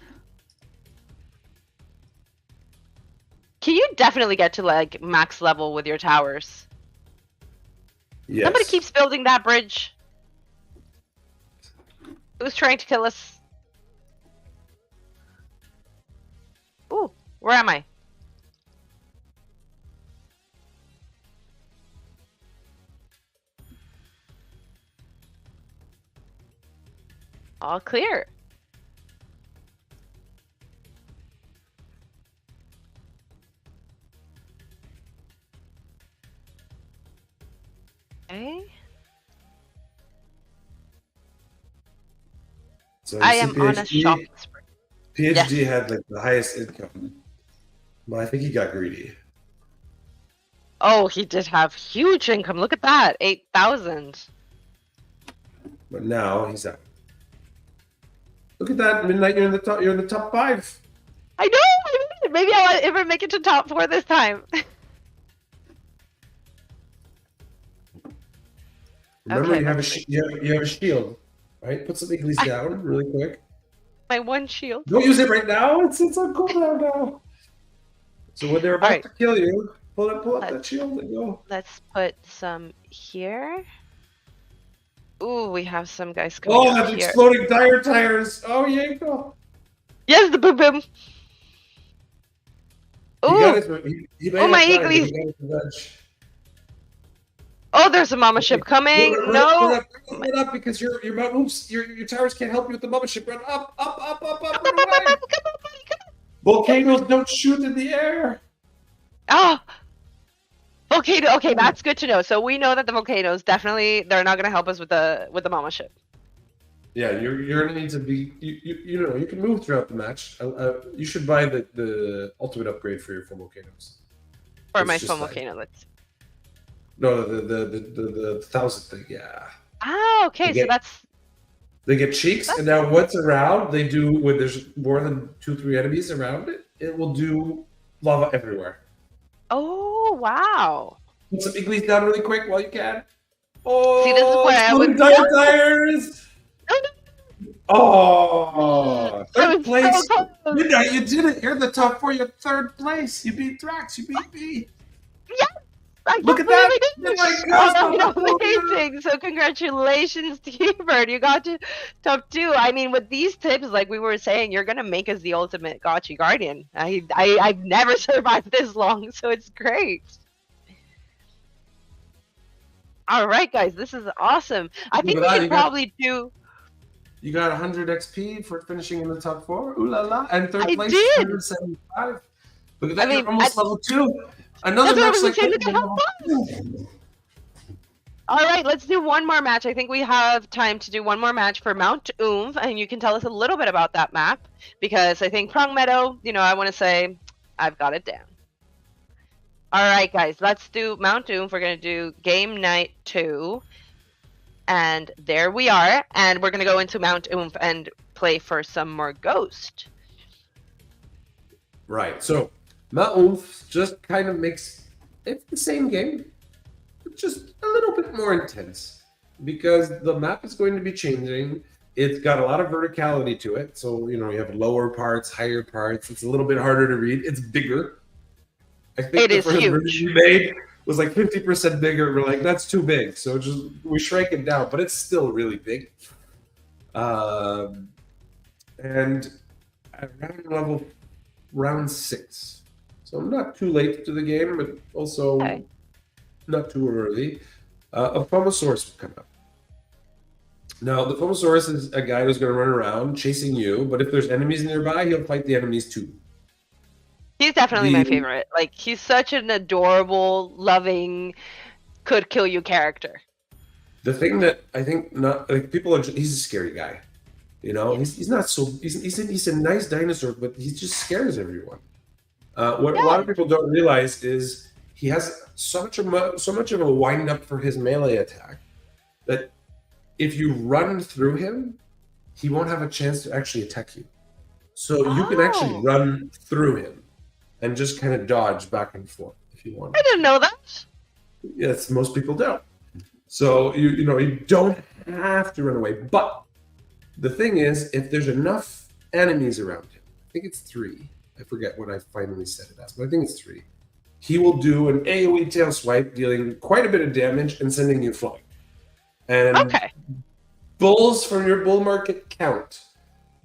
Can you definitely get to max level with your towers? Yes. Somebody keeps building that bridge. Who's trying to kill us? Ooh, where am I? All clear. Okay. So you I see am on a shopping spree. PhD Yes. had like the highest income, but I think he got greedy. Oh, he did have huge income. Look at that, 8,000. But now he's out. Look at that, Midnight. You're in the top. You're in the top 5. I know. Maybe I'll ever make it to top 4 this time. Remember, Okay, you have let's see. you have a shield, right? Put some Iglees down really quick. My one shield. Don't use it right now. It's on cooldown now. So when they're All about right. to kill you, pull up that shield and go. Let's put some here. Ooh, we have some guys coming Oh, up that's here. exploding tires. Oh, yeah, go. Yes, the boom boom. He got Ooh. he may Oh, my have died, but Iglees. he got his revenge. Oh, there's a mama ship coming. No. Run up because your oops, your towers can't help you with the mother ship. Run up, Come run away. on. Volcanoes don't shoot in the air. Oh. Volcano. Okay, that's good to know. So we know that the volcanoes definitely they're not gonna help us with the mama ship. Yeah, you're gonna need to be you know you can move throughout the match. You should buy the ultimate upgrade for your foam volcanoes. For It's my just foam like- volcano. Let's. No, the 1,000 thing. Yeah, Ah, okay. So that's. they get cheeks, and now what's around? They do when there's more than 2-3 enemies around it. It will do lava everywhere. Oh wow. Put some Iglees down really quick while you can. Oh, See, this is where I would. tires. No. Oh, I third was place. so close. Midnight, you did it. You're in the top 4. You're third place. You beat Thrax. You beat me. Yes! I Look at can't that. believe Oh it. my gosh. Oh, amazing. So congratulations, T-Bird. You got to top 2. I mean, with these tips, like we were saying, you're going to make us the ultimate Gotchi Guardian. I've never survived this long, so it's great. All right, guys. This is awesome. I think we can probably do... You got 100 XP for finishing in the top 4. Ooh la la. And third I place, did. 175. Look at that. I mean, you're almost level 2. Another match like that. All right, let's do one more match. I think we have time to do one more match for Mount Oomf, and you can tell us a little bit about that map, because I think Prong Meadow, you know, I want to say I've got it down. All right, guys, let's do Mount Oomf. We're going to do Game Night 2, and there we are, and we're going to go into Mount Oomf and play for some more Ghost. Right, so Mount Oomf just kind of makes it's the same game, but just a little bit more intense because the map is going to be changing. It's got a lot of verticality to it, so you know you have lower parts, higher parts. It's a little bit harder to read. It's bigger. I think It is huge. We made was like 50% bigger. We're like that's too big, so just we shrank it down, but it's still really big. And around level round 6. So I'm not too late to the game, but also not too early. A Fomosaurus will come up. Now, the Fomosaurus is a guy who's going to run around chasing you, but if there's enemies nearby, he'll fight the enemies too. He's definitely my favorite. Like, he's such an adorable, loving, could kill you character. The thing that I think not like people are, he's a scary guy. You know, he's not so he's a nice dinosaur, but he just scares everyone. What a lot of people don't realize is he has so much of a wind up for his melee attack that if you run through him, he won't have a chance to actually attack you. So you can actually run through him and just kind of dodge back and forth if you want. I didn't know that. Yes, most people don't. So you know you don't have to run away, but the thing is, if there's enough enemies around him, I think it's 3. I forget what I finally set it as, but I think it's 3. He will do an AoE tail swipe, dealing quite a bit of damage and sending you flying. And bulls from your bull market count.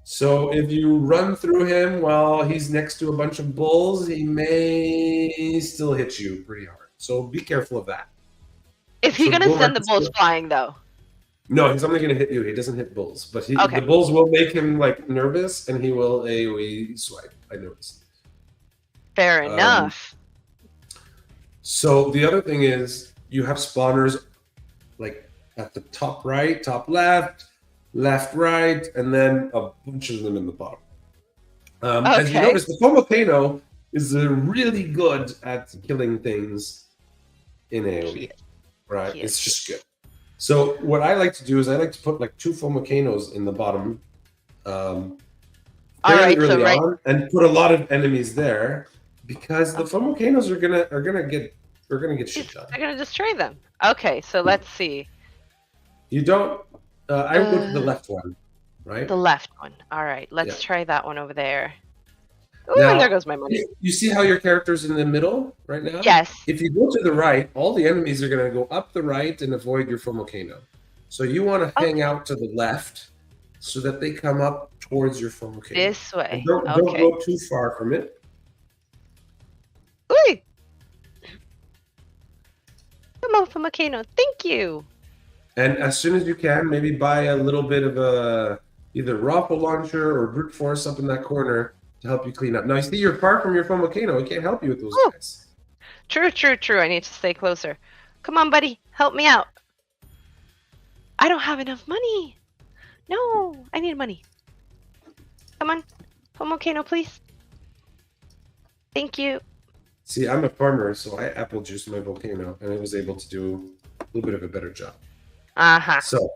So if you run through him while he's next to a bunch of bulls, he may still hit you pretty hard. So be careful of that. Is he going to send the bulls flying, though? No, he's only going to hit you. He doesn't hit bulls. But the bulls will make him like nervous, and he will AoE swipe. I noticed. Fair enough. So the other thing is you have spawners like at the top right, top left, left, right, and then a bunch of them in the bottom. As you Okay. notice, the volcano is really good at killing things in AoE, right? It's just good. So what I like to do is I like to put like 2 volcanoes in the bottom fairly early on, and put a lot of enemies there because the volcanoes are gonna get shit done. They're gonna destroy them. Okay, so let's see. You don't. I would go to the left one, right? The left one. All right, let's try that one over there. Ooh, Now, and there goes my money. You see how your character's in the middle right now? Yes. If you go to the right, all the enemies are going to go up the right and avoid your volcano. So you want to hang out to the left so that they come up towards your volcano. This way. And don't go too far from it. Ooh. Come on, volcano. Thank you. And as soon as you can, maybe buy a little bit of a either rifle launcher or brute force up in that corner to help you clean up. Now, you see, you're far from your volcano. It can't help you with those guys. True. I need to stay closer. Come on, buddy. Help me out. I don't have enough money. No, I need money. Come on. Volcano, please. Thank you. See, I'm a farmer, so I apple juiced my volcano, and I was able to do a little bit of a better job. Uh-huh. So,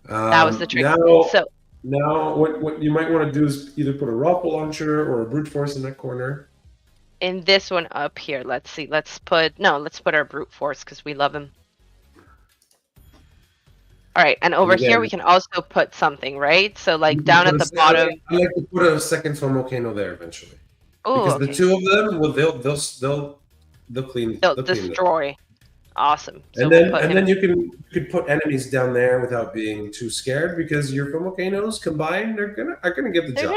that was the trick. Now, what you might want to do is either put a rifle launcher or a brute force in that corner. In this one up here, let's see. Let's put our brute force because we love him. All right, and over here we can also put something, right? So like down at the bottom. I like to put a second volcano there eventually. Oh, because the two of them they'll clean. They'll destroy. Awesome. So and then you can put enemies down there without being too scared because your volcanoes combined are gonna get the job.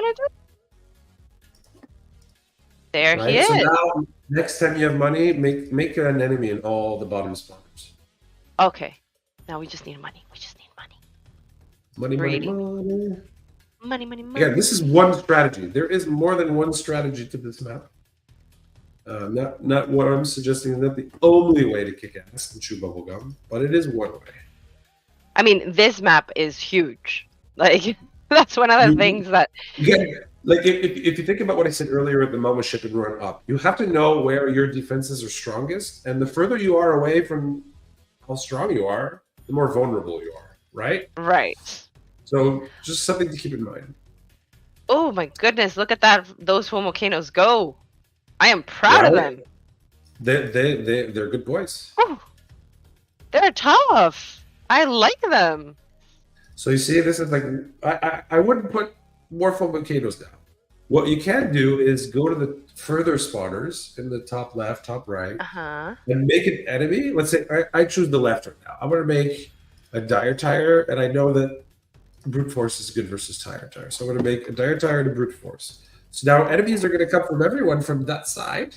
There he is. So now, next time you have money, make an enemy in all the bottom spawners. Okay. Now we just need money. Money. Again, this is one strategy. There is more than one strategy to this map. Not what I'm suggesting is not the only way to kick ass and chew bubblegum, but it is one way. I mean, this map is huge. Like, that's one of the things that... Yeah, like, if you think about what I said earlier at the Momo ship and run up, you have to know where your defenses are strongest, and the further you are away from how strong you are, the more vulnerable you are, right? Right. So, just something to keep in mind. Oh my goodness, look at that! Those volcanoes go! I am proud of them. They're good boys. Ooh, they're tough. I like them. So you see, this is like I wouldn't put more volcanoes down. What you can do is go to the further spawners in the top left, top right, and make an enemy. Let's say I choose the left right now. I'm going to make a dire tire, and I know that brute force is good versus tire. So I'm going to make a dire tire and a brute force. So now enemies are going to come from everyone from that side,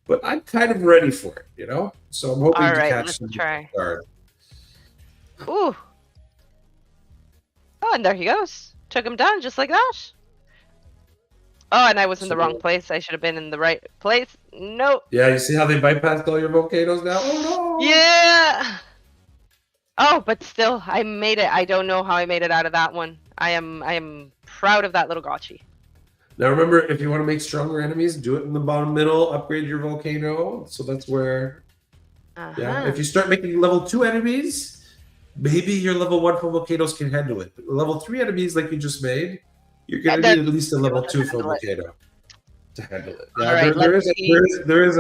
but I'm kind of ready for it, you know? So I'm hoping to catch some guard. Ooh. Oh, and there he goes. Took him down just like that. Oh, and I was in the wrong place. I should have been in the right place. Nope. Yeah, you see how they bypassed all your volcanoes now? Oh, no! Yeah! Oh, but still, I made it. I don't know how I made it out of that one. I am proud of that little Gotchi. Now remember, if you want to make stronger enemies, do it in the bottom middle, upgrade your volcano. So that's where, yeah. If you start making level 2 enemies, maybe your level 1 volcanoes can handle it. But level 3 enemies like you just made, you're going to need at least a level 2 volcano to handle it. Yeah, right, there's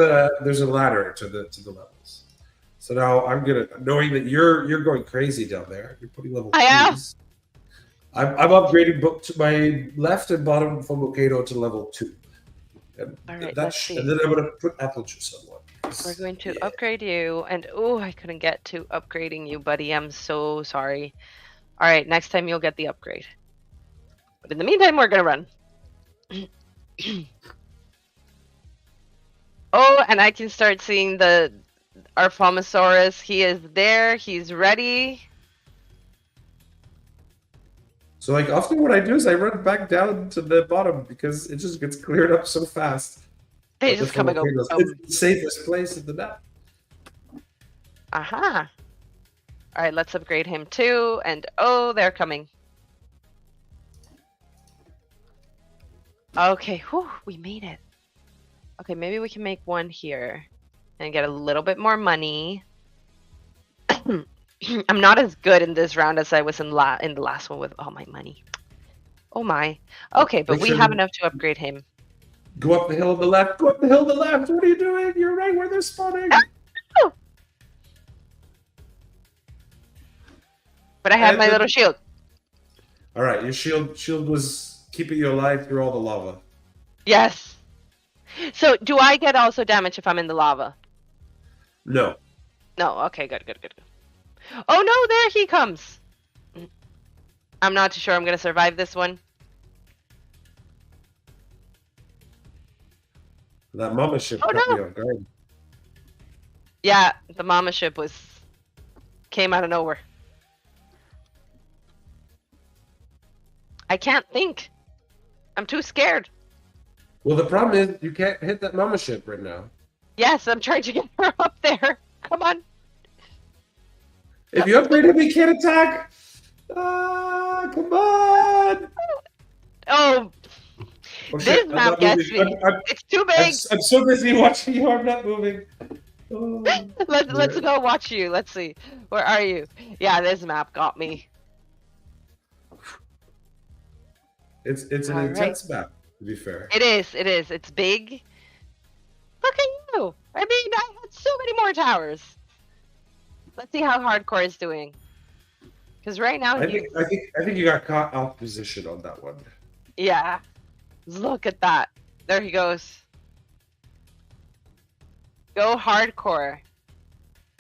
a ladder to the levels. So now I'm knowing that you're going crazy down there. You're putting level 3s. I'm upgrading to my left and bottom volcano to level 2. And all right, and then I'm going to put apple juice on one. We're going to upgrade you, and oh, I couldn't get to upgrading you, buddy. I'm so sorry. All right, next time you'll get the upgrade. But in the meantime, we're gonna run. Oh, and I can start seeing our Fomosaurus. He is there. He's ready. So, like, often what I do is I run back down to the bottom because it just gets cleared up so fast. They just come and go. It's the safest place in the map. Aha. All right, let's upgrade him too. And oh, they're coming. Okay, whew, we made it. Okay, maybe we can make one here and get a little bit more money. I'm not as good in this round as I was in the last one with all my money. Oh my. Okay, but Make we sure have to enough to upgrade him. go up the hill on the left. Go up the hill on the left. What are you doing? You're right where they're spawning. Oh! But I have my little shield. All right, your shield was keeping you alive through all the lava. Yes. So do I get also damage if I'm in the lava? No. No. Okay, good. Oh no, there he comes. I'm not too sure I'm gonna survive this one. That mama ship Oh, got no. me off guard. Yeah, the mama ship came out of nowhere. I can't think. I'm too scared. Well, the problem is you can't hit that mama ship right now. Yes, I'm trying to get her up there. Come on. If you upgrade him, he can't attack. Ah, come on. Oh, Oh, this shit, map gets me. It's too big. I'm so busy watching you. I'm not moving. Oh, Let's go watch you. Let's see. Where are you? Yeah, this map got me. It's an intense map, to be fair. It is. It's big. Look at you. I mean, I had so many more towers. Let's see how hardcore is doing. Because right now, I think you got caught off position on that one. Yeah. Look at that. There he goes. Go hardcore.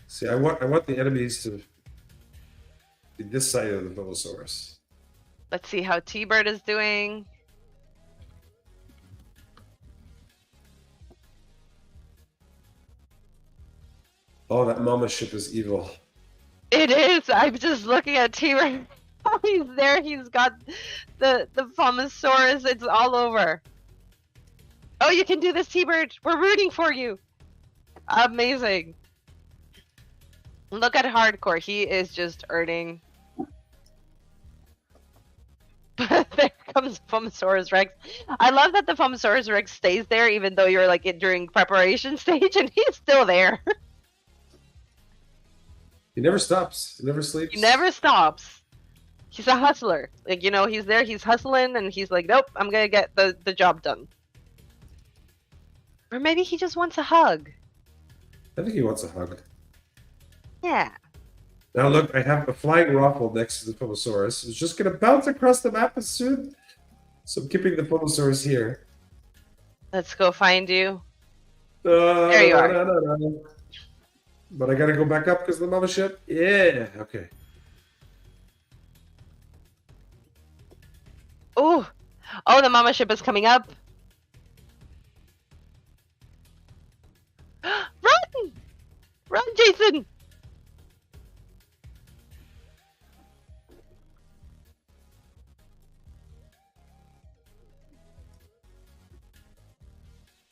See, I want the enemies to be this side of the Velosaurus. Let's see how T-Bird is doing. Oh, that mama ship is evil. It is. I'm just looking at T-Bird. Oh, he's there. He's got the Fomosaurus. It's all over. Oh, you can do this, T-Bird. We're rooting for you. Amazing. Look at hardcore. He is just earning. There comes Fomosaurus Rex. I love that the Fomosaurus Rex stays there even though you're like during preparation stage and he's still there. He never stops. He never sleeps. He never stops. He's a hustler. Like, you know, he's there, he's hustling, and he's like, nope, I'm gonna get the job done. Or maybe he just wants a hug. I think he wants a hug. Yeah. Now look, I have a flying Ruffle next to the Fomosaurus. It's just gonna bounce across the map as soon. So I'm keeping the Fomosaurus here. Let's go find you. There you are. No. But I gotta go back up because of the mama ship. Yeah, okay. Oh, the mama ship is coming up. Run! Run, Jason!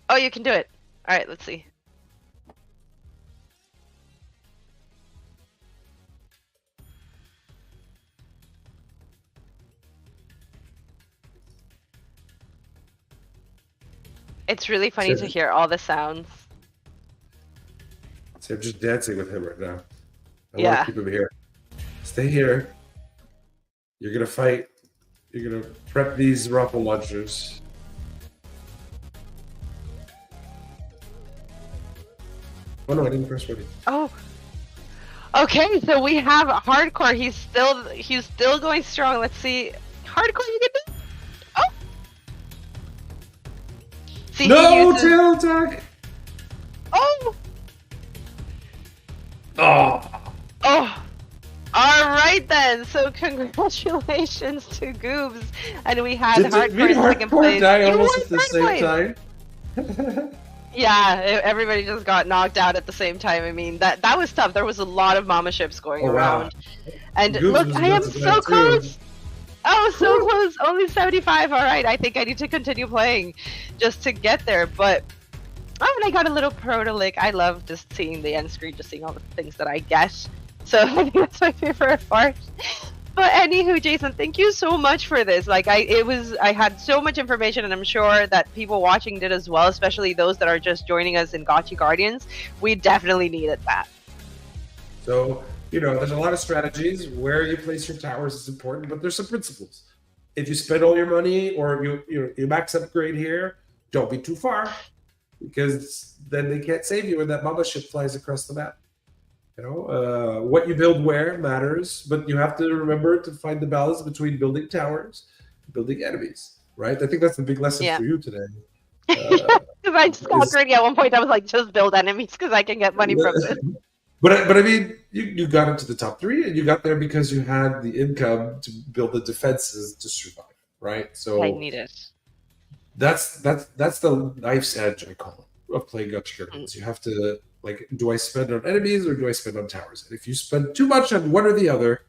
Oh, you can do it. All right, let's see. It's really funny to hear all the sounds. See, I'm just dancing with him right now. I Yeah. want to keep him here. Stay here. You're gonna fight. You're gonna prep these Ruffle launchers. Oh no, I didn't press ready. Oh. Okay, so we have hardcore. He's still going strong. Let's see. Hardcore, you can do. Oh. See, No tail attack. Oh. Oh. Oh. All right then. So congratulations to Goobs, and we had hardcore in second place. Die You almost won at the third same place. time. Yeah, everybody just got knocked out at the same time. I mean, that was tough. There was a lot of mama ships going around. And Goobs look, was I am about to so die, too. close. Oh, so close. Only 75. All right, I think I need to continue playing just to get there. But oh, and I got a little protolic. I love just seeing the end screen, just seeing all the things that I get. So I think that's my favorite part. But anywho, Jason, thank you so much for this. Like I had so much information, and I'm sure that people watching did as well, especially those that are just joining us in Gotchi Guardians. We definitely needed that. So, there's a lot of strategies. Where you place your towers is important, but there's some principles. If you spend all your money or you max upgrade here, don't be too far, because then they can't save you when that mama ship flies across the map. What you build where matters, but you have to remember to find the balance between building towers, building enemies, right? I think that's the big lesson for you today. Because I just got greedy at one point. I was like, just build enemies because I can get money from this. But I mean, you got into the top 3, and you got there because you had the income to build the defenses to survive, right? So I need it. That's the knife's edge, I call it, of playing Gotchi Guardians. You have to, like, do I spend on enemies or do I spend on towers? And if you spend too much on one or the other,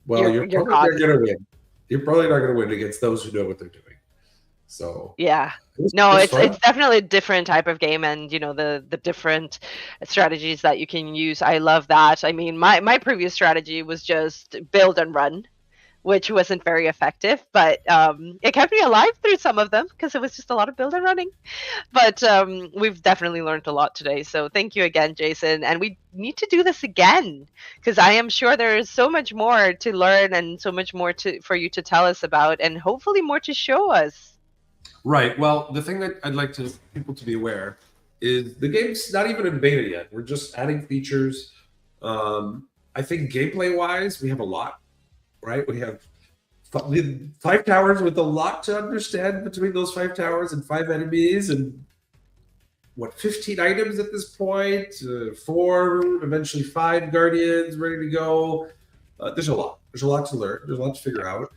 well, you're probably not going to win. You're probably not going to win against those who know what they're doing. So yeah, it's definitely a different type of game, and the different strategies that you can use. I love that. I mean, my previous strategy was just build and run, which wasn't very effective, but it kept me alive through some of them because it was just a lot of build and running. But we've definitely learned a lot today. So thank you again, Jason. And we need to do this again because I am sure there is so much more to learn and so much more for you to tell us about, and hopefully more to show us. Right. Well, the thing that I'd like people to be aware is the game's not even in beta yet. We're just adding features. I think gameplay-wise, we have a lot. Right, we have 5 towers with a lot to understand between those 5 towers and 5 enemies, and 15 items at this point, 4, eventually 5 guardians ready to go. There's a lot to learn. There's a lot to figure out.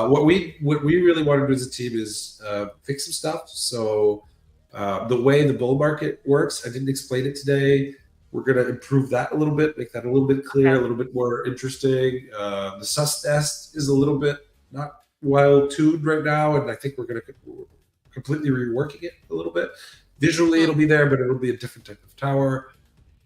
What we really want to do as a team is fix some stuff. So the way the bull market works, I didn't explain it today. We're going to improve that a little bit, make that a little bit clear, a little bit more interesting. The sus nest is a little bit not well tuned right now, and I think we're going to completely reworking it a little bit. Visually, it'll be there, but it'll be a different type of tower.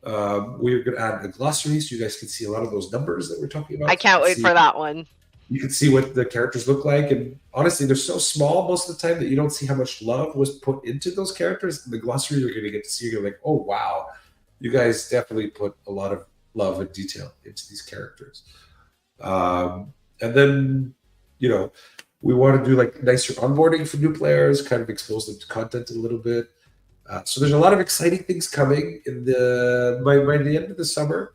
We're going to add a glossary so you guys can see a lot of those numbers that we're talking about. I can't wait for that one. You can see what the characters look like, and honestly, they're so small most of the time that you don't see how much love was put into those characters. In the glossary, you're going to get to see, you're like, oh, wow. You guys definitely put a lot of love and detail into these characters. And then, we want to do like nicer onboarding for new players, kind of expose them to content a little bit. So there's a lot of exciting things coming by the end of the summer.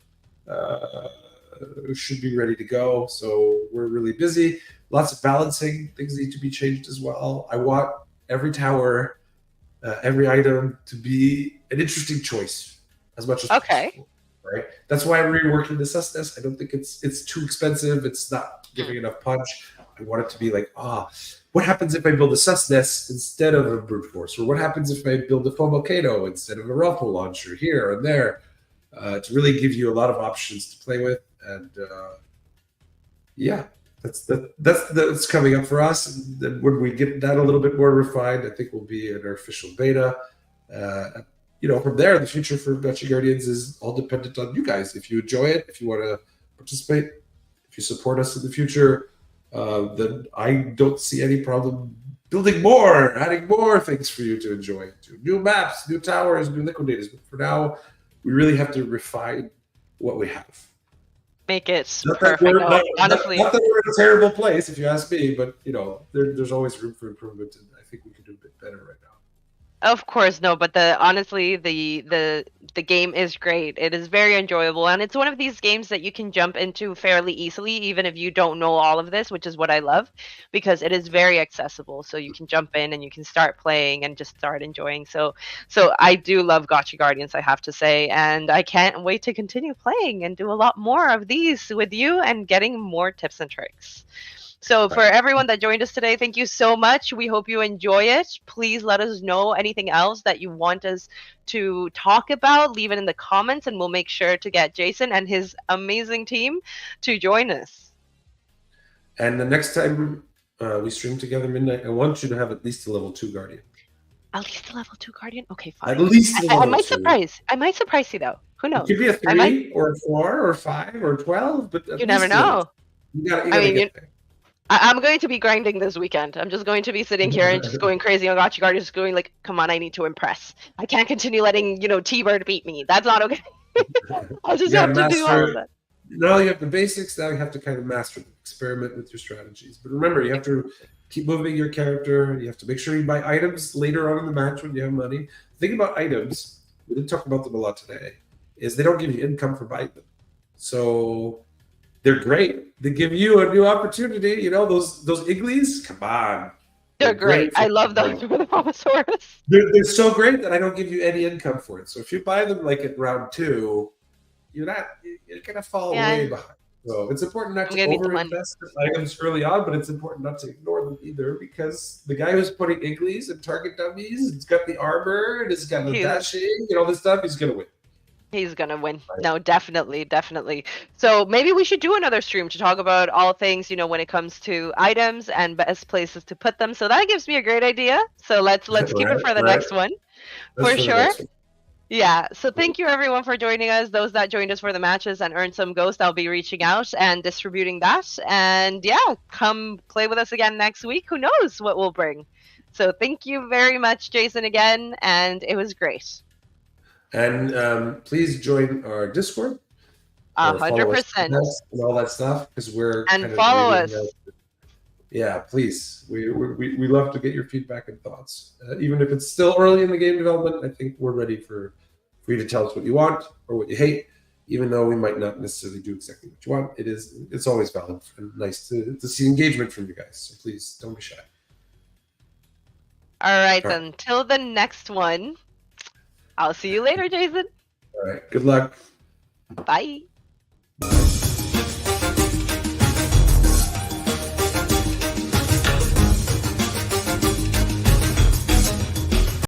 Should be ready to go. So we're really busy. Lots of balancing. Things need to be changed as well. I want every tower, every item to be an interesting choice. As much as possible, right? That's why I'm reworking the sus nest. I don't think it's too expensive. It's not giving enough punch. I want it to be like, what happens if I build a sus nest instead of a brute force? Or what happens if I build a foam volcano instead of a ruffle launcher here and there? To really give you a lot of options to play with. And that's coming up for us. And then when we get that a little bit more refined, I think we'll be in our official beta. From there, the future for Gotchi Guardians is all dependent on you guys. If you enjoy it, if you want to participate, if you support us in the future, then I don't see any problem building more, adding more things for you to enjoy. New maps, new towers, new Liquidators. But for now, we really have to refine what we have. Make it perfect. Honestly, not that we're in a terrible place, if you ask me, but there's always room for improvement, and I think we can do a bit better right now. Of course, no, but honestly, the game is great. It is very enjoyable, and it's one of these games that you can jump into fairly easily, even if you don't know all of this, which is what I love, because it is very accessible. So you can jump in and you can start playing and just start enjoying. So I do love Gotchi Guardians, I have to say, and I can't wait to continue playing and do a lot more of these with you and getting more tips and tricks. So for everyone that joined us today, thank you so much. We hope you enjoy it. Please let us know anything else that you want us to talk about. Leave it in the comments, and we'll make sure to get Jason and his amazing team to join us. And the next time we stream together midnight, I want you to have at least a level 2 Guardian. At least a level 2 Guardian? Okay, fine. At least a level 2. I might surprise you, though. Who knows? It could be a 3 or a 4 or 5 or 12. But you never know. You I gotta mean, get there. I'm going to be grinding this weekend. I'm just going to be sitting here and just going crazy on Gotchi Guardians, just going like, come on, I need to impress. I can't continue letting, T-Bird beat me. That's not okay. I'll just You gotta have to do all of master. that. Now you have the basics. Now you have to kind of master them. Experiment with your strategies. But remember, you have to keep moving your character. You have to make sure you buy items later on in the match when you have money. The thing about items, we didn't talk about them a lot today, is they don't give you income for buying them. So they're great. They give you a new opportunity. You know, those Iglees, come on. They're They're great. great I for love those for the Momosaurus. they're so great that I don't give you any income for it. So if you buy them like at round 2, you're gonna fall Yeah, way behind. So it's important not I'm to gonna need the money. overinvest in items early on, but it's important not to ignore them either because the guy who's putting Iglees and target dummies, it's got the armor and it's got the He's dashing and all this stuff, he's gonna win. he's gonna win. Right. No, definitely, definitely. So maybe we should do another stream to talk about all things, when it comes to items and best places to put them. So that gives me a great idea. So let's keep it for the Right. next one, That's for for the sure. next one. Yeah, so thank you everyone for joining us. Those that joined us for the matches and earned some ghost, I'll be reaching out and distributing that. And yeah, come play with us again next week. Who knows what we'll bring? So thank you very much, Jason, again, and it was great. And please join our Discord or follow us 100%. and all that stuff because we're And kind of follow reading us. yeah, please. We love to get your feedback and thoughts. Even if it's still early in the game development, I think we're ready for you to tell us what you want or what you hate. Even though we might not necessarily do exactly what you want, it's always valid and nice to see engagement from you guys. So please don't be shy. All right, until the next one. I'll see you later, Jason. All right. Good luck. Bye.